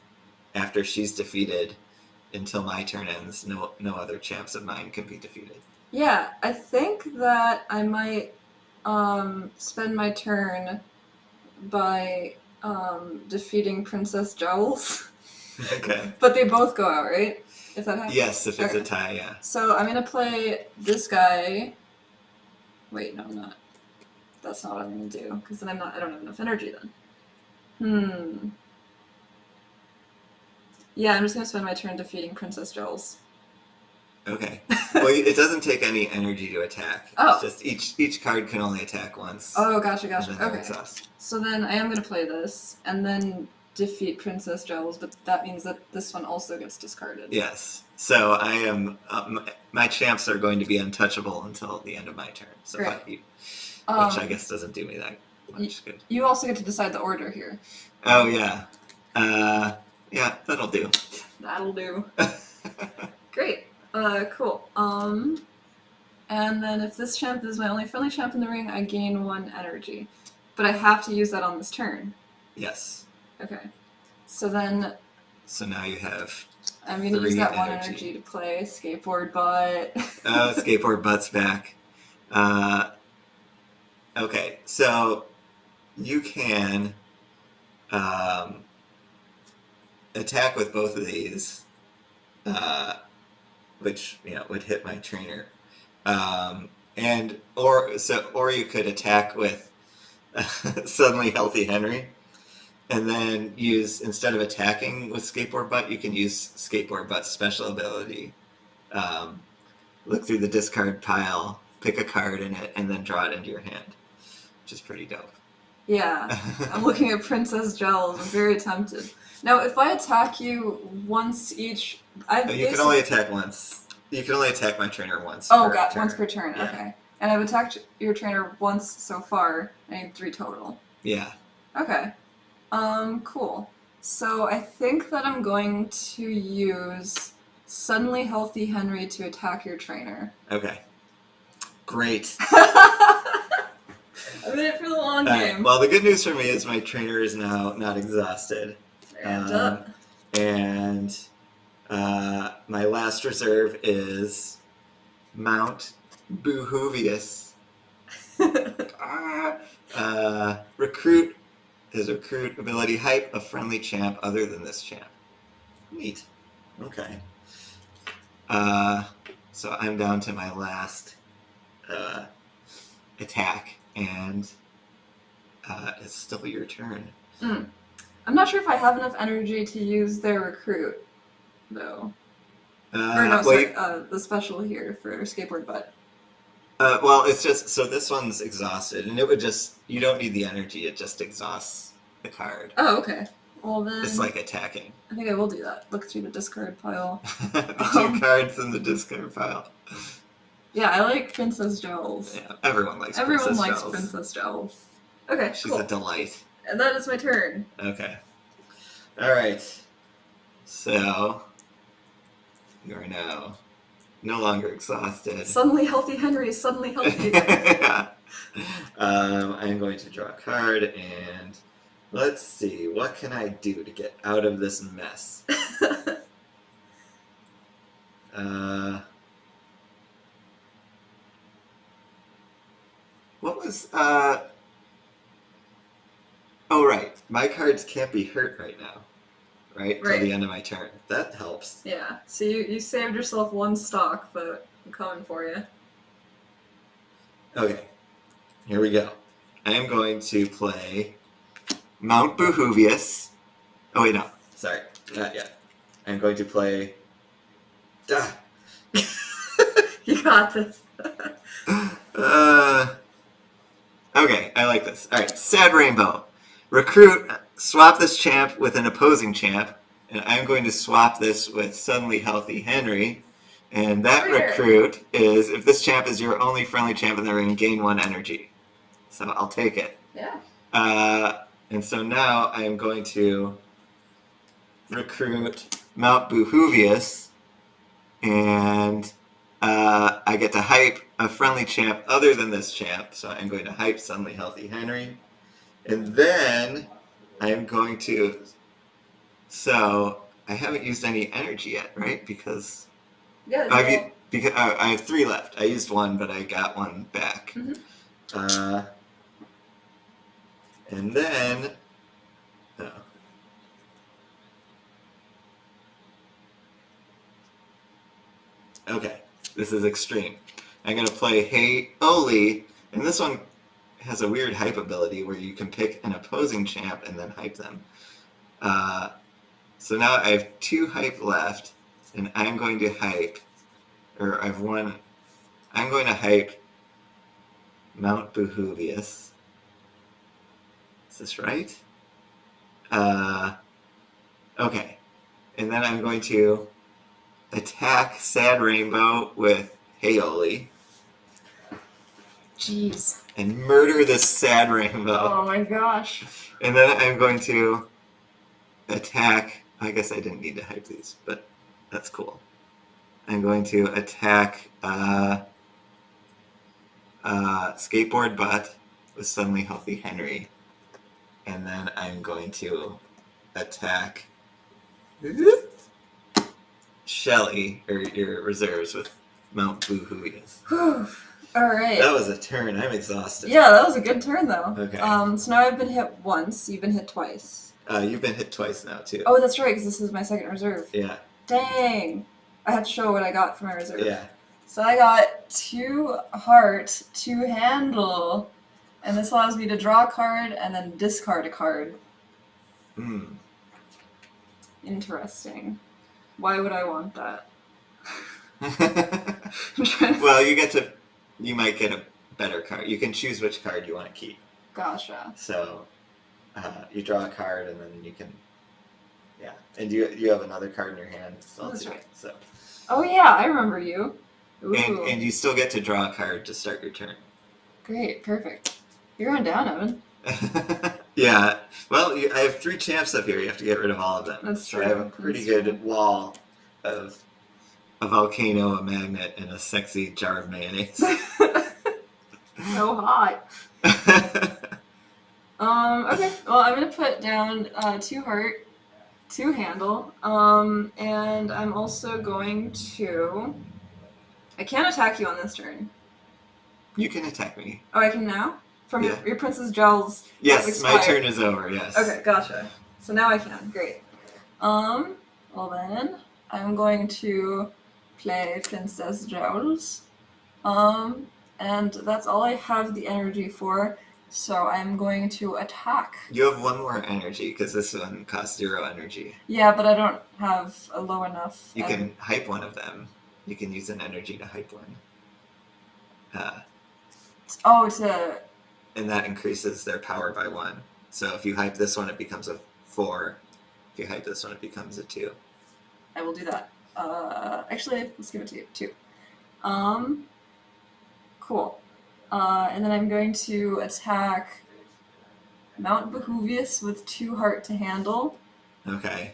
after she's defeated until my turn ends, no other champs of mine can be defeated. Yeah, I think that I might spend my turn by defeating Princess Jowls. Okay. But they both go out, right? If that happens? Yes, if it's Okay. a tie, yeah. So I'm gonna play this guy. Wait, no, I'm not. That's not what I'm gonna do, because then I don't have enough energy then. Yeah, I'm just gonna spend my turn defeating Princess Jowls. Okay. Well, it doesn't take any energy to attack. Oh. It's just each card can only attack once. Oh, gotcha. and then they're Okay. exhausted. So then I am gonna play this, and then defeat Princess Jowls, but that means that this one also gets discarded. Yes. So I am. My champs are going to be untouchable until the end of my turn. So Great. which I guess doesn't do me that much good. You also get to decide the order here. Oh yeah. Yeah, that'll do. That'll do. Great. Cool. And then if this champ is my only friendly champ in the ring, I gain 1 energy. But I have to use that on this turn. Yes. Okay. So then So now you have. I'm going to 3 use that 1 energy. energy to play Skateboard Butt. Skateboard Butt's back. Okay, so you can attack with both of these, which would hit my trainer, or you could attack with Suddenly Healthy Henry, And then use, instead of attacking with Skateboard Butt, you can use Skateboard Butt's special ability. Look through the discard pile, pick a card in it, and then draw it into your hand, which is pretty dope. Yeah, I'm looking at Princess Gels. I'm very tempted. Now, if I attack you once each, You can only attack once. You can only attack my trainer once. Oh, per turn. once per turn. Yeah. Okay. And I've attacked your trainer once so far. I need 3 total. Yeah. Okay. Cool. So I think that I'm going to use Suddenly Healthy Henry to attack your trainer. Okay. Great. I'm in it for the long game. Well, the good news for me is my trainer is now not exhausted. Ramped up. And my last reserve is Mount Boohoovius. Recruit. His recruit ability, hype a friendly champ other than this champ. Neat. Okay. So I'm down to my last attack, and it's still your turn. I'm not sure if I have enough energy to use their recruit, though. The special here for Skateboard Butt. Well, it's just, so this one's exhausted, and it would just, you don't need the energy, it just exhausts the card. Oh, okay. Well then... It's like attacking. I think I will do that. Look through the discard pile. The 2 cards in the discard pile. Yeah, I like Princess Gels. Yeah, everyone likes Everyone Princess likes Gels. Princess Gels. Okay, She's cool. a delight. And that is my turn. Okay. Alright. So, you are now no longer exhausted. Suddenly Healthy Henry is suddenly healthy. I'm going to draw a card, and let's see, what can I do to get out of this mess? What was, oh right, my cards can't be hurt right now, right? Till the end of my turn. That helps. Yeah, so you saved yourself 1 stock, but I'm coming for you. Okay, here we go. I am going to play Mount Boohoovius. Oh wait, no, sorry, not yet. I'm going to play... You got this. Okay, I like this. Alright, Sad Rainbow. Recruit, swap this champ with an opposing champ, and I'm going to swap this with Suddenly Healthy Henry. And that recruit is, if this champ is your only friendly champ in the ring, gain 1 energy. So I'll take it. Yeah. And so now I am going to recruit Mount Boohoovius, and I get to hype a friendly champ other than this champ. So I'm going to hype Suddenly Healthy Henry. And then I'm going to... So I haven't used any energy yet, right? Because... Yeah, I have 3 left. I used 1, but I got 1 back. Mm-hmm. And then... Oh. Okay, this is extreme. I'm going to play Hey Oli, and this one has a weird hype ability where you can pick an opposing champ and then hype them. So now I have 2 hype left, and I'm going to hype, or I've won, I'm going to hype Mount Boohoovius. Is this right? Okay. And then I'm going to attack Sad Rainbow with Hayoli. Jeez. And murder this Sad Rainbow. Oh my gosh. And then I'm going to attack... I guess I didn't need to hype these, but that's cool. I'm going to attack Skateboard Butt with Suddenly Healthy Henry. And then I'm going to attack Shelly, or your reserves, with Mount Boohoovius. Alright. That was a turn. I'm exhausted. Yeah, that was a good turn though. Okay. So now I've been hit once, you've been hit twice. You've been hit twice now, too. Oh, that's right, because this is my second reserve. Yeah. Dang. I have to show what I got for my reserve. Yeah. So I got 2 heart, 2 handle, and this allows me to draw a card and then discard a card. Hmm. Interesting. Why would I want that? I'm trying to... Well, you might get a better card. You can choose which card you want to keep. Gotcha. So, you draw a card and then you can, yeah. And you have another card in your hand. That's right. So. Oh yeah, I remember you. Ooh. And you still get to draw a card to start your turn. Great, perfect. You're going down, Evan. Yeah. Well, I have 3 champs up here. You have to get rid of all of them. That's true. So I have a pretty good wall of a volcano, a magnet, and a sexy jar of mayonnaise. So hot. Okay. Well, I'm gonna put down 2 heart, 2 handle, and I'm also going to. I can't attack you on this turn. You can attack me. Oh, I can now? From Yeah. your Princess Gels. Yes, my turn is over, yes. Okay, gotcha. So now I can. Great. Well then, I'm going to play Princess Gels. And that's all I have the energy for, so I'm going to attack. You have 1 more energy, because this one costs 0 energy. Yeah, but I don't have a low enough. You can hype one of them. You can use an energy to hype one. And that increases their power by 1. So if you hype this one, it becomes a 4. If you hype this one, it becomes a 2. I will do that. Actually, let's give it to you. 2. Cool. And then I'm going to attack Mount Behovius with 2 heart to handle. Okay.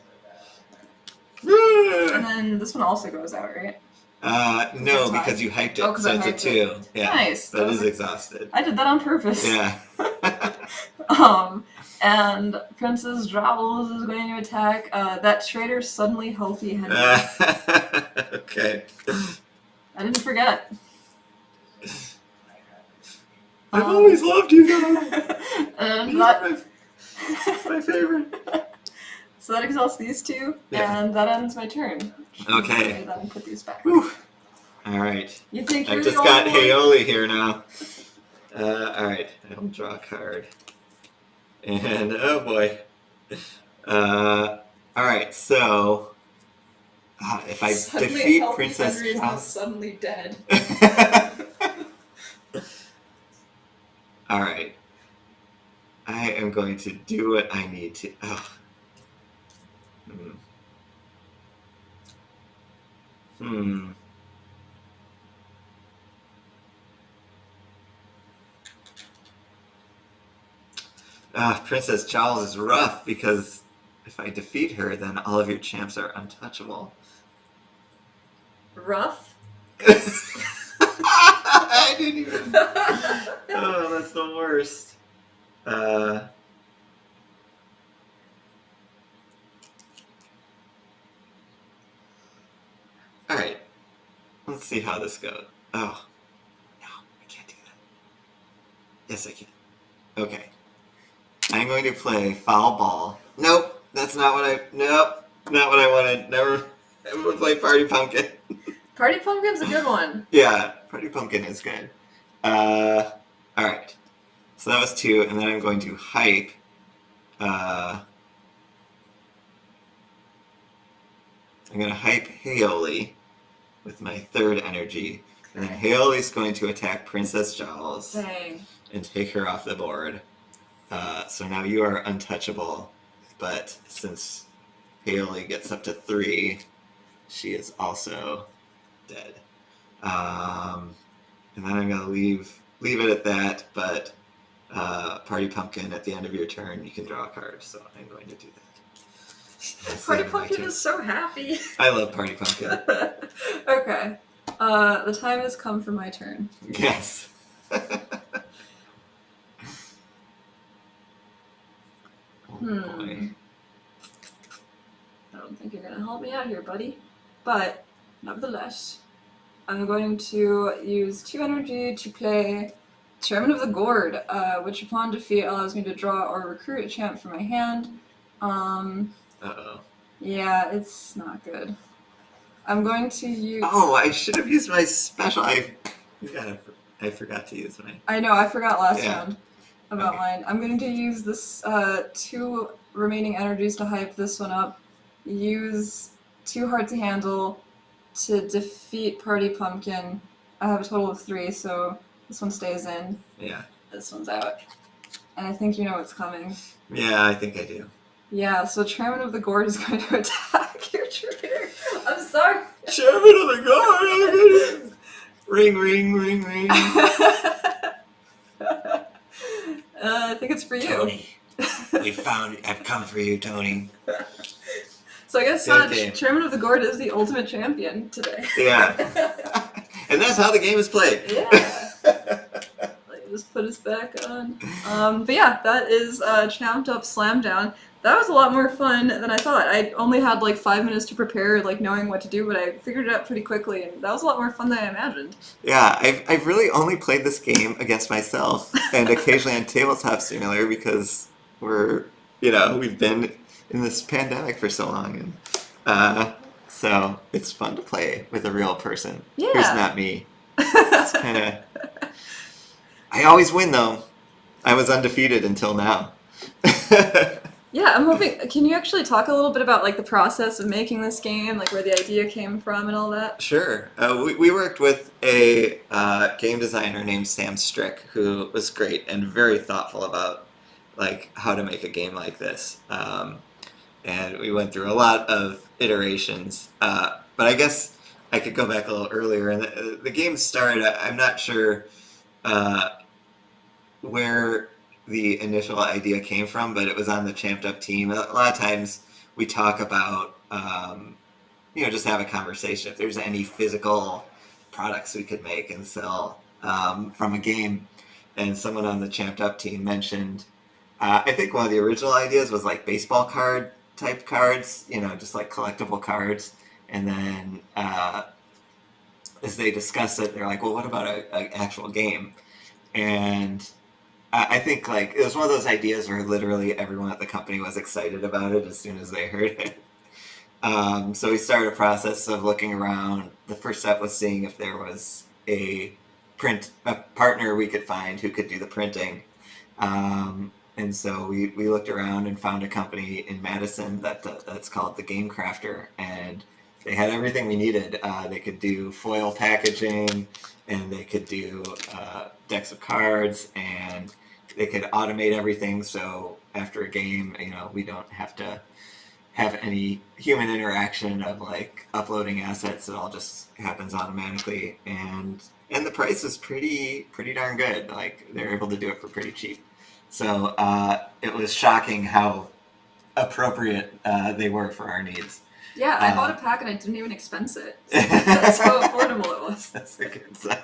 And then this one also goes out, right? No, because you hyped it, Oh, 'cause so I it's a hyped 2. it. Yeah, Nice. That is exhausted. I did that on purpose. Yeah. And Princess Dravels is going to attack that traitor suddenly healthy Henry. Okay. I didn't forget. I've always loved you guys. And He's that... my favorite. So that exhausts these 2, Yeah. and that ends my turn. Okay. Then put these back. Whew. All right. You think you're I've the just got only one? Haoli here now. All right. I'll draw a card. And oh boy. All right. So if I Suddenly defeat healthy Princess Henry is now Chal- suddenly dead. All right. I am going to do what I need to. Oh. Princess Charles is rough because if I defeat her, then all of your champs are untouchable. Rough? I didn't even. Oh, that's the worst. Alright. Let's see how this goes. Oh. No, I can't do that. Yes, I can. Okay. I'm going to play foul ball. Nope, that's not what I... Nope, not what I wanted. Never... I'm going to play Party Pumpkin. Party Pumpkin's a good one. Yeah, Party Pumpkin is good. Alright. So that was 2, and then I'm going to hype. I'm going to hype Haoli with my 3rd energy. And then Haoli's going to attack Princess Giles. Dang. And take her off the board. So now you are untouchable. But since Haoli gets up to 3, she is also dead. And then I'm going to leave it at that, but Party Pumpkin, at the end of your turn, you can draw a card, so I'm going to do that. Party Pumpkin is so happy. I love Party Pumpkin. Okay. The time has come for my turn. Yes. Boy. I don't think you're gonna help me out here, buddy. But, nevertheless, I'm going to use 2 energy to play Chairman of the Gourd, which upon defeat allows me to draw or recruit a champ from my hand. Uh-oh. Yeah, it's not good. I'm going to use... Oh, I should have used my special. I forgot to use mine. I know, I forgot last Yeah. round about Okay. mine. I'm going to use this 2 remaining energies to hype this one up. Use Too Hard to Handle to defeat Party Pumpkin. I have a total of 3, so this one stays in. Yeah. This one's out. And I think you know what's coming. Yeah, I think I do. Yeah, so Chairman of the Gourd is going to attack your trainer. I'm sorry. Chairman of the Gourd! Ring, ring, ring, ring. I think it's for you. Tony, I've come for you, Tony. So I guess Okay. Chairman of the Gourd is the ultimate champion today. Yeah. And that's how the game is played. Yeah. Like, just put us back on. But yeah, that is Champed Up Slam Down. That was a lot more fun than I thought. I only had like 5 minutes to prepare, like knowing what to do, but I figured it out pretty quickly, and that was a lot more fun than I imagined. Yeah, I've really only played this game against myself and occasionally on Tabletop Simulator because we've been in this pandemic for so long, and so it's fun to play with a real person who's Yeah. not me. It's kind of. I always win though. I was undefeated until now. Yeah, I'm hoping. Can you actually talk a little bit about like the process of making this game, like where the idea came from and all that? Sure. We worked with a game designer named Sam Strick, who was great and very thoughtful about like how to make a game like this. And we went through a lot of iterations. But I guess I could go back a little earlier. And the game started. I'm not sure where the initial idea came from, but it was on the Champed Up team. A lot of times we talk about, just have a conversation if there's any physical products we could make and sell from a game. And someone on the Champed Up team mentioned, I think one of the original ideas was like baseball card type cards, just like collectible cards. And then as they discussed it, they're like, well, what about an actual game? And I think like it was one of those ideas where literally everyone at the company was excited about it as soon as they heard it. So we started a process of looking around. The first step was seeing if there was a partner we could find who could do the printing. And so we looked around and found a company in Madison that's called the Game Crafter, and they had everything we needed. They could do foil packaging, and they could do decks of cards, and they could automate everything. So after a game, we don't have to have any human interaction of like uploading assets. It all just happens automatically, and the price is pretty darn good. Like they're able to do it for pretty cheap. So it was shocking how appropriate they were for our needs. Yeah, I bought a pack and I didn't even expense it. That's how affordable it was. That's a good sign.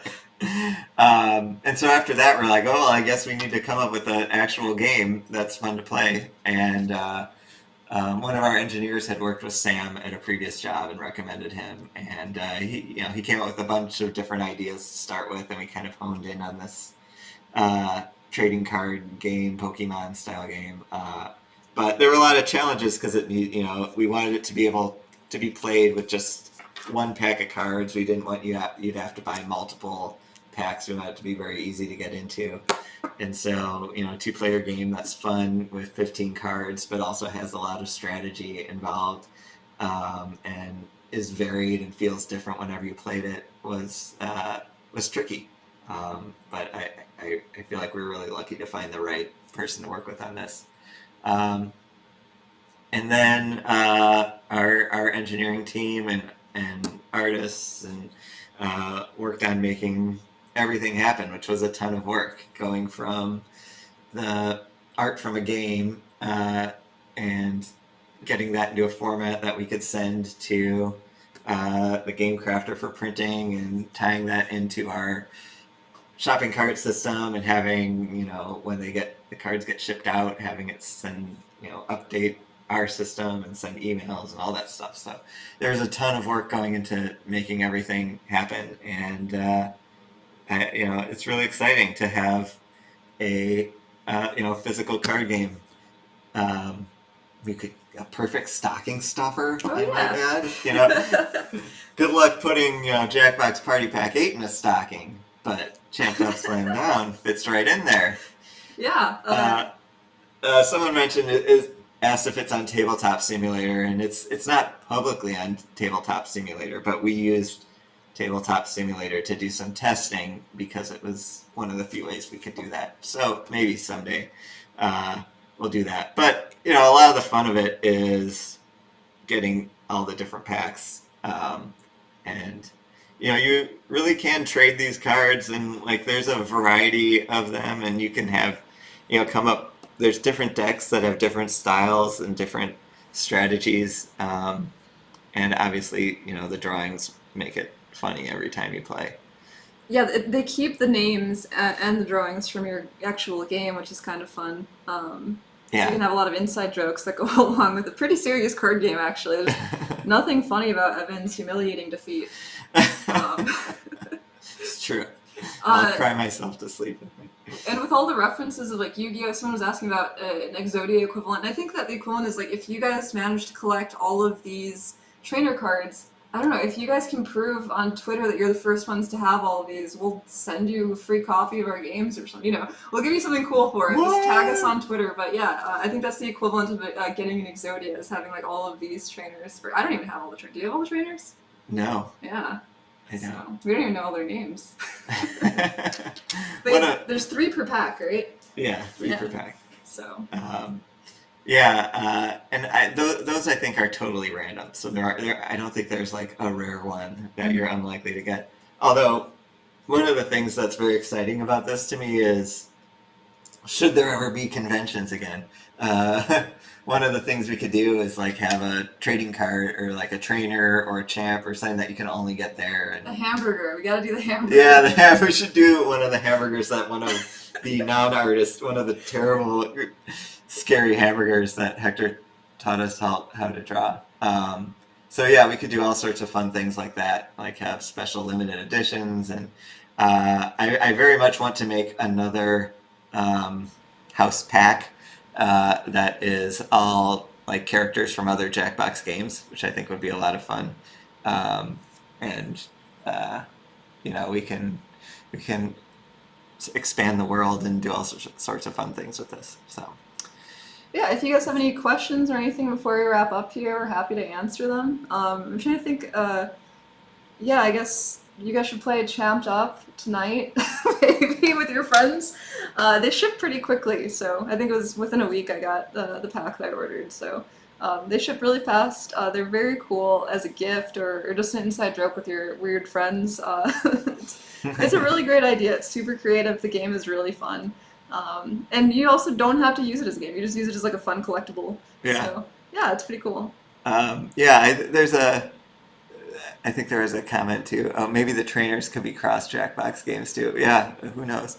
And so after that, we're like, oh, well, I guess we need to come up with an actual game that's fun to play. And one of our engineers had worked with Sam at a previous job and recommended him. And he came up with a bunch of different ideas to start with, and we kind of honed in on this trading card game, Pokemon style game. But there were a lot of challenges because we wanted it to be able to be played with just one pack of cards. We didn't want you'd have to buy multiple packs. We wanted it to be very easy to get into. And so, 2-player game that's fun with 15 cards, but also has a lot of strategy involved, and is varied and feels different whenever you played it was tricky. But I feel like we were really lucky to find the right person to work with on this. And then our engineering team and artists and worked on making everything happen, which was a ton of work, going from the art from a game and getting that into a format that we could send to the Game Crafter for printing, and tying that into our shopping cart system, and having, when the cards get shipped out, having it send, update our system and send emails and all that stuff. So there's a ton of work going into making everything happen, and it's really exciting to have a physical card game. A perfect stocking stuffer. Oh, I yeah. might add. Good luck putting Jackbox Party Pack 8 in a stocking, but Champed Up Slam Down fits right in there. Yeah. Someone mentioned, asked if it's on Tabletop Simulator, and it's not publicly on Tabletop Simulator, but we used Tabletop Simulator to do some testing because it was one of the few ways we could do that. So maybe someday we'll do that. But a lot of the fun of it is getting all the different packs, and you really can trade these cards, and like there's a variety of them, and you can have come up. There's different decks that have different styles and different strategies, and obviously the drawings make it funny every time you play. Yeah, they keep the names and the drawings from your actual game, which is kind of fun. So you can have a lot of inside jokes that go along with a pretty serious card game, actually. There's nothing funny about Evan's humiliating defeat. It's true. I'll cry myself to sleep. And with all the references of like Yu-Gi-Oh, someone was asking about an Exodia equivalent, and I think that the equivalent is like if you guys manage to collect all of these trainer cards, I don't know, if you guys can prove on Twitter that you're the first ones to have all of these, we'll send you a free copy of our games or something. We'll give you something cool for it. What? Just tag us on Twitter. But yeah, I think that's the equivalent of getting an Exodia, is having like all of these trainers. I don't even have all the trainers. Do you have all the trainers? No. Yeah. I don't. So, we don't even know all their names. But there's 3 per pack, right? Yeah, 3 per pack. So. And those I think are totally random. So I don't think there's like a rare one that you're unlikely to get. Although one of the things that's very exciting about this to me is, should there ever be conventions again, one of the things we could do is like have a trading card or like a trainer or a champ or something that you can only get there. And a hamburger. We gotta do the hamburger. Yeah, we should do one of the hamburgers that one of the non-artists, one of the terrible, scary hamburgers that Hector taught us how to draw. So yeah, we could do all sorts of fun things like that, like have special limited editions. And I very much want to make another house pack that is all like characters from other Jackbox games, which I think would be a lot of fun. We can expand the world and do all sorts of fun things with this. So. Yeah, if you guys have any questions or anything before we wrap up here, we're happy to answer them. I'm trying to think, I guess you guys should play Champed Up tonight, maybe with your friends. They ship pretty quickly, so I think it was within a week I got the pack that I ordered. So they ship really fast. They're very cool as a gift or just an inside joke with your weird friends. It's a really great idea. It's super creative. The game is really fun. And you also don't have to use it as a game. You just use it as like a fun collectible. Yeah. So, yeah, it's pretty cool. I think there was a comment too. Oh, maybe the trainers could be cross Jackbox games too. Yeah, who knows?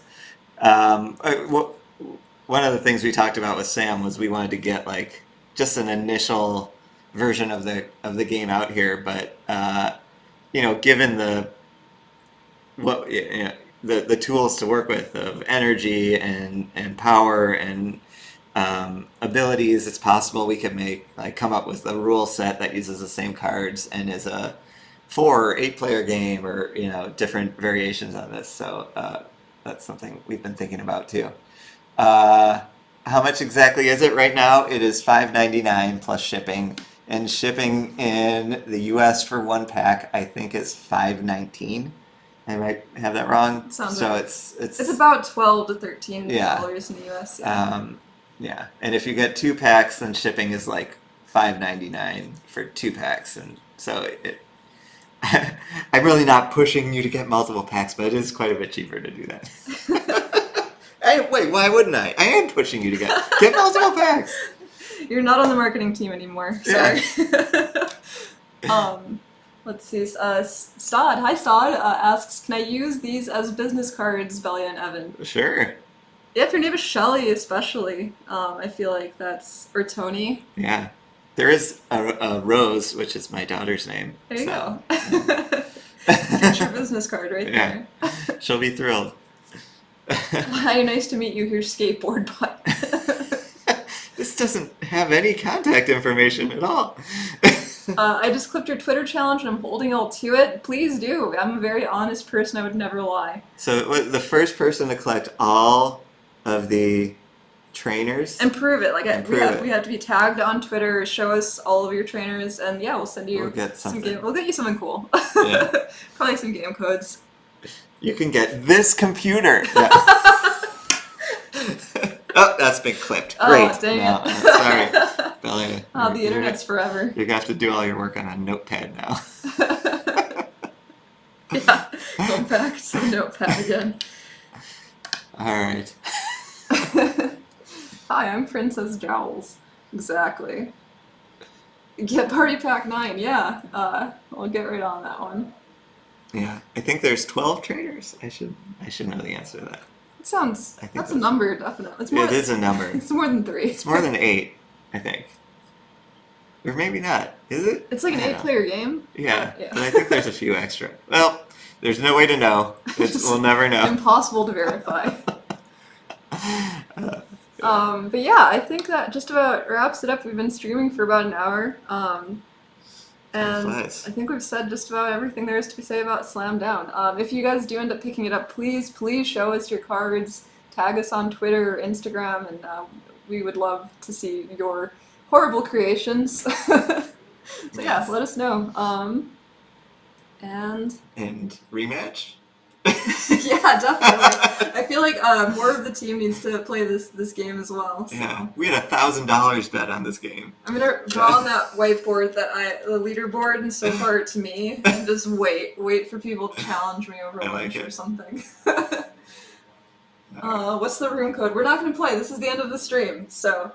One of the things we talked about with Sam was we wanted to get like just an initial version of the game out here, but given the tools to work with of energy and power and abilities, it's possible we could come up with a rule set that uses the same cards and is a 4 or 8 player game, or different variations on this. So that's something we've been thinking about too. How much exactly is it right now? It is $5.99 plus shipping, and shipping in the US for 1 pack I think is $5.19. I might have that wrong. Sounds so right. It's about $12 to $13 in the US. Yeah. And if you get 2 packs, then shipping is like $5.99 for 2 packs, and so I'm really not pushing you to get multiple packs, but it is quite a bit cheaper to do that. Wait, why wouldn't I? I am pushing you to get multiple packs. You're not on the marketing team anymore. Sorry. Yeah. Let's see. Stod, hi Stod, asks, can I use these as business cards, Belia and Evan? Sure. Yeah, if your name is Shelly, especially, I feel like that's, or Tony. Yeah. There is a Rose, which is my daughter's name. There you go. Future business card right there. She'll be thrilled. Hi, nice to meet you. Here's skateboard butt. This doesn't have any contact information at all. I just clipped your Twitter challenge and I'm holding all to it. Please do. I'm a very honest person. I would never lie. So the first person to collect all of the trainers. And prove it. Like And we prove have, it. we have to be tagged on Twitter. Show us all of your trainers, and yeah, we'll send you We'll get some something. game. We'll get you something cool. Yeah. Probably some game codes. You can get this computer. Yeah. Oh, that's been clipped. Oh, Great. dang No, it. sorry, Bella. Oh, the internet's forever. You're gonna have to do all your work on a notepad now. Yeah, going back to the notepad again. All right. Hi, I'm Princess Jowls. Exactly. Get Party Pack 9, yeah. I'll get right on that one. Yeah, I think there's 12 trainers. I should know the answer to that. It sounds, I think that's a that's- number, definitely. It's more, It is a number. It's more than 3. It's more than 8, I think. Or maybe not. Is it? It's like an I don't know. 8-player game. Yeah, Yeah. but I think there's a few extra. Well, there's no way to know. We'll never know. Impossible to verify. But yeah, I think that just about wraps it up. We've been streaming for about an hour. And flies. I think we've said just about everything there is to say about Slam Down. If you guys do end up picking it up, please show us your cards, tag us on Twitter or Instagram, and we would love to see your horrible creations. So yeah, let us know. And rematch? yeah, definitely. I feel like more of the team needs to play this game as well. So. Yeah, we had $1,000 bet on this game. I'm gonna draw on that whiteboard the leaderboard, and so far it's me, and just wait for people to challenge me over I like lunch it. or something. What's the room code? We're not gonna play. This is the end of the stream, so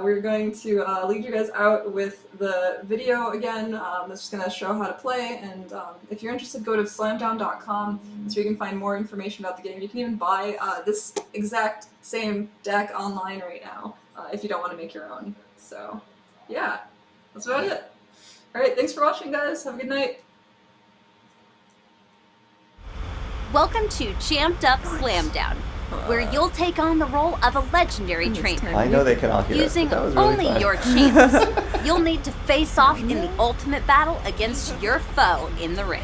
we're going to lead you guys out with the video again. That's just gonna show how to play, and if you're interested, go to slamdown.com so you can find more information about the game. You can even buy this exact same deck online right now if you don't want to make your own. So, yeah, that's about it. All right, thanks for watching, guys. Have a good night. Welcome to Champed Up Slam Down, where you'll take on the role of a legendary trainer. I know they can all hear us, Using but that was really only fun. your champs, you'll need to face off in the ultimate battle against your foe in the ring.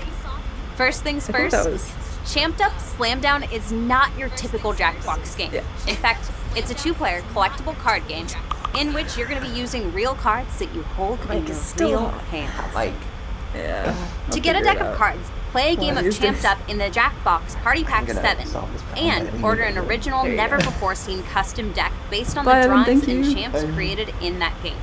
First things I think first, that was- Champed Up Slam Down is not your typical Jackbox game. Yeah. In fact, it's a 2-player collectible card game in which you're going to be using real cards that you hold in your real hands. Like, Yeah. To get a deck of cards, play a game of use Champed this. Up in the Jackbox Party Pack gonna 7, solve this problem. I and didn't order even an do it. original, There you go. never-before-seen custom deck based on Bye, the Evan, drawings thank and you. champs Bye. created in that game.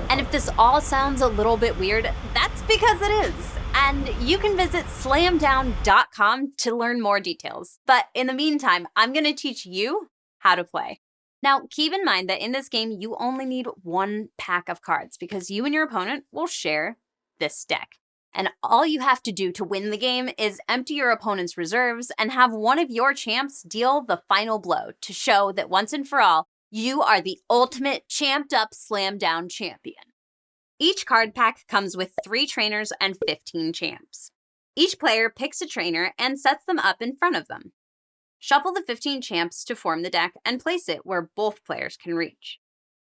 And if this all sounds a little bit weird, that's because it is. And you can visit slamdown.com to learn more details. But in the meantime, I'm going to teach you how to play. Now, keep in mind that in this game, you only need 1 pack of cards because you and your opponent will share this deck. And all you have to do to win the game is empty your opponent's reserves and have one of your champs deal the final blow to show that once and for all, you are the ultimate champed up slam down champion. Each card pack comes with 3 trainers and 15 champs. Each player picks a trainer and sets them up in front of them. Shuffle the 15 champs to form the deck and place it where both players can reach.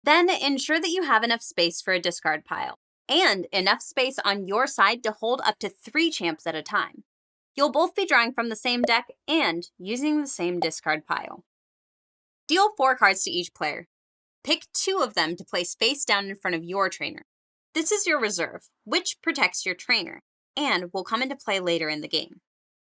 Then ensure that you have enough space for a discard pile, and enough space on your side to hold up to 3 champs at a time. You'll both be drawing from the same deck and using the same discard pile. Deal 4 cards to each player. Pick 2 of them to place face down in front of your trainer. This is your reserve, which protects your trainer, and will come into play later in the game.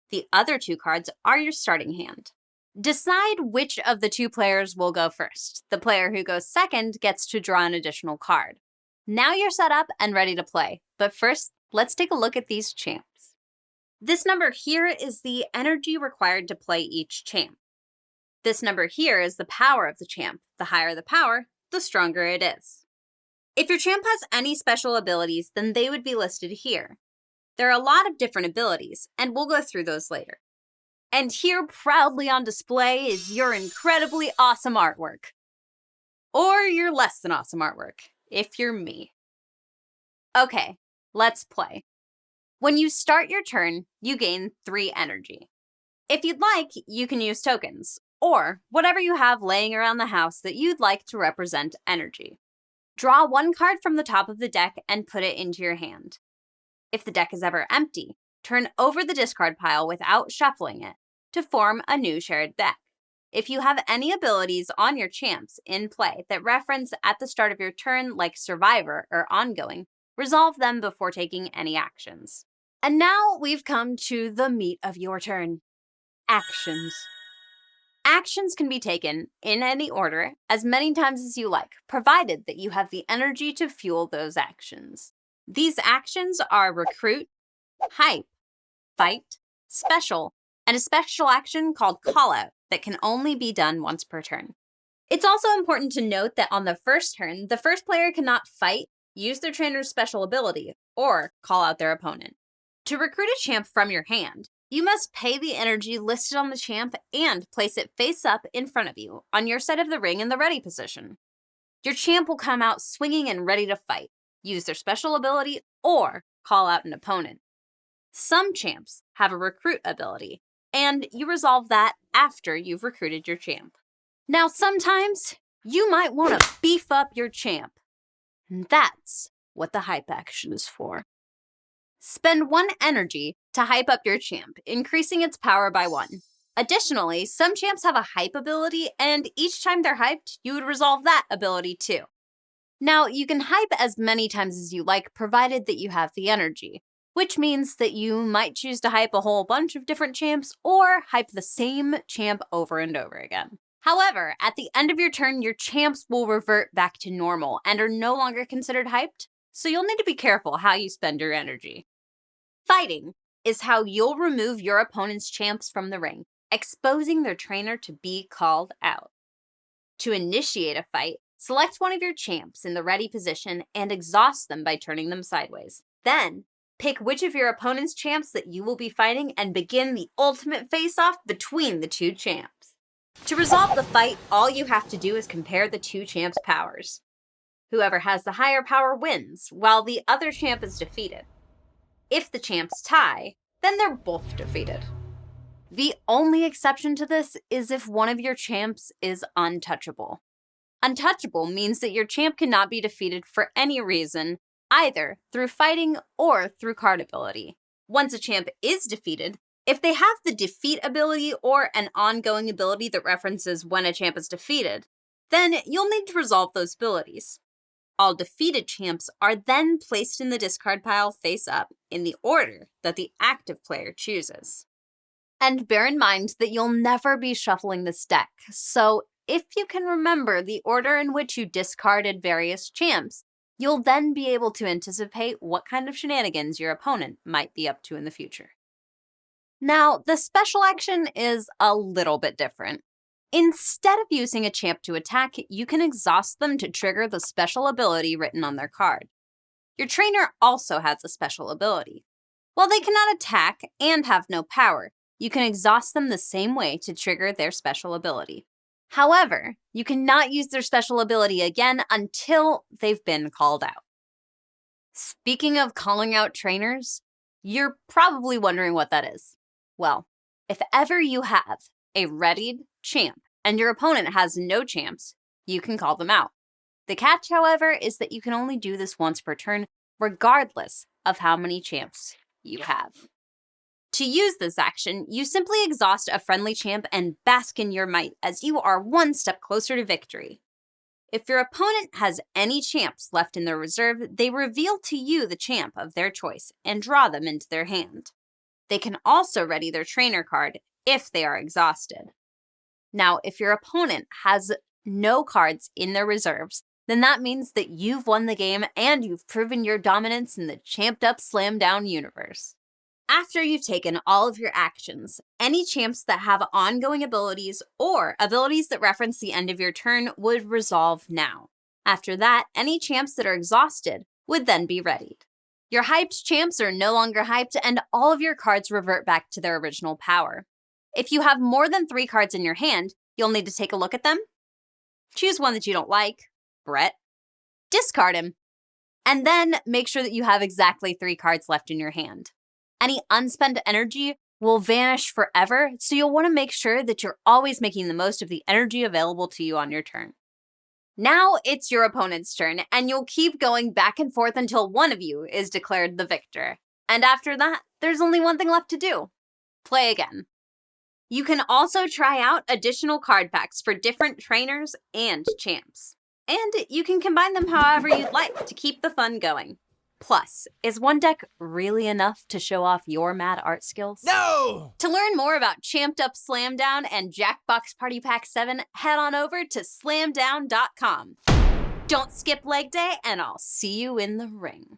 The other 2 cards are your starting hand. Decide which of the 2 players will go first. The player who goes second gets to draw an additional card. Now you're set up and ready to play, but first, let's take a look at these champs. This number here is the energy required to play each champ. This number here is the power of the champ. The higher the power, the stronger it is. If your champ has any special abilities, then they would be listed here. There are a lot of different abilities, and we'll go through those later. And here proudly on display is your incredibly awesome artwork. Or your less than awesome artwork, if you're me. Okay, let's play. When you start your turn, you gain 3 energy. If you'd like, you can use tokens, or whatever you have laying around the house that you'd like to represent energy. Draw 1 card from the top of the deck and put it into your hand. If the deck is ever empty, turn over the discard pile without shuffling it to form a new shared deck. If you have any abilities on your champs in play that reference at the start of your turn, like Survivor or Ongoing, resolve them before taking any actions. And now we've come to the meat of your turn. Actions. Actions can be taken in any order as many times as you like, provided that you have the energy to fuel those actions. These actions are Recruit, Hype, Fight, Special, and a special action called Callout that can only be done once per turn. It's also important to note that on the first turn, the first player cannot fight, use their trainer's special ability, or call out their opponent. To recruit a champ from your hand, you must pay the energy listed on the champ and place it face up in front of you on your side of the ring in the ready position. Your champ will come out swinging and ready to fight, use their special ability, or call out an opponent. Some champs have a recruit ability, and you resolve that after you've recruited your champ. Now, sometimes you might want to beef up your champ. And that's what the hype action is for. Spend 1 energy to hype up your champ, increasing its power by 1. Additionally, some champs have a hype ability, and each time they're hyped, you would resolve that ability too. Now, you can hype as many times as you like, provided that you have the energy, which means that you might choose to hype a whole bunch of different champs or hype the same champ over and over again. However, at the end of your turn, your champs will revert back to normal and are no longer considered hyped, so you'll need to be careful how you spend your energy. Fighting is how you'll remove your opponent's champs from the ring, exposing their trainer to be called out. To initiate a fight, select one of your champs in the ready position and exhaust them by turning them sideways. Then, pick which of your opponent's champs that you will be fighting and begin the ultimate face-off between the two champs. To resolve the fight, all you have to do is compare the two champs' powers. Whoever has the higher power wins, while the other champ is defeated. If the champs tie, then they're both defeated. The only exception to this is if one of your champs is untouchable. Untouchable means that your champ cannot be defeated for any reason, either through fighting or through card ability. Once a champ is defeated, if they have the defeat ability or an ongoing ability that references when a champ is defeated, then you'll need to resolve those abilities. All defeated champs are then placed in the discard pile face up in the order that the active player chooses. And bear in mind that you'll never be shuffling this deck, so if you can remember the order in which you discarded various champs, you'll then be able to anticipate what kind of shenanigans your opponent might be up to in the future. Now, the special action is a little bit different. Instead of using a champ to attack, you can exhaust them to trigger the special ability written on their card. Your trainer also has a special ability. While they cannot attack and have no power, you can exhaust them the same way to trigger their special ability. However, you cannot use their special ability again until they've been called out. Speaking of calling out trainers, you're probably wondering what that is. Well, if ever you have a readied champ and your opponent has no champs, you can call them out. The catch, however, is that you can only do this once per turn, regardless of how many champs you have. To use this action, you simply exhaust a friendly champ and bask in your might as you are one step closer to victory. If your opponent has any champs left in their reserve, they reveal to you the champ of their choice and draw them into their hand. They can also ready their trainer card if they are exhausted. Now, if your opponent has no cards in their reserves, then that means that you've won the game and you've proven your dominance in the champed-up slam-down universe. After you've taken all of your actions, any champs that have ongoing abilities or abilities that reference the end of your turn would resolve now. After that, any champs that are exhausted would then be readied. Your hyped champs are no longer hyped and all of your cards revert back to their original power. If you have more than 3 cards in your hand, you'll need to take a look at them. Choose one that you don't like, Brett. Discard him. And then make sure that you have exactly 3 cards left in your hand. Any unspent energy will vanish forever, so you'll want to make sure that you're always making the most of the energy available to you on your turn. Now it's your opponent's turn, and you'll keep going back and forth until one of you is declared the victor. And after that, there's only one thing left to do. Play again. You can also try out additional card packs for different trainers and champs. And you can combine them however you'd like to keep the fun going. Plus, is one deck really enough to show off your mad art skills? No! To learn more about Champed Up Slamdown and Jackbox Party Pack 7, head on over to slamdown.com. Don't skip leg day, and I'll see you in the ring.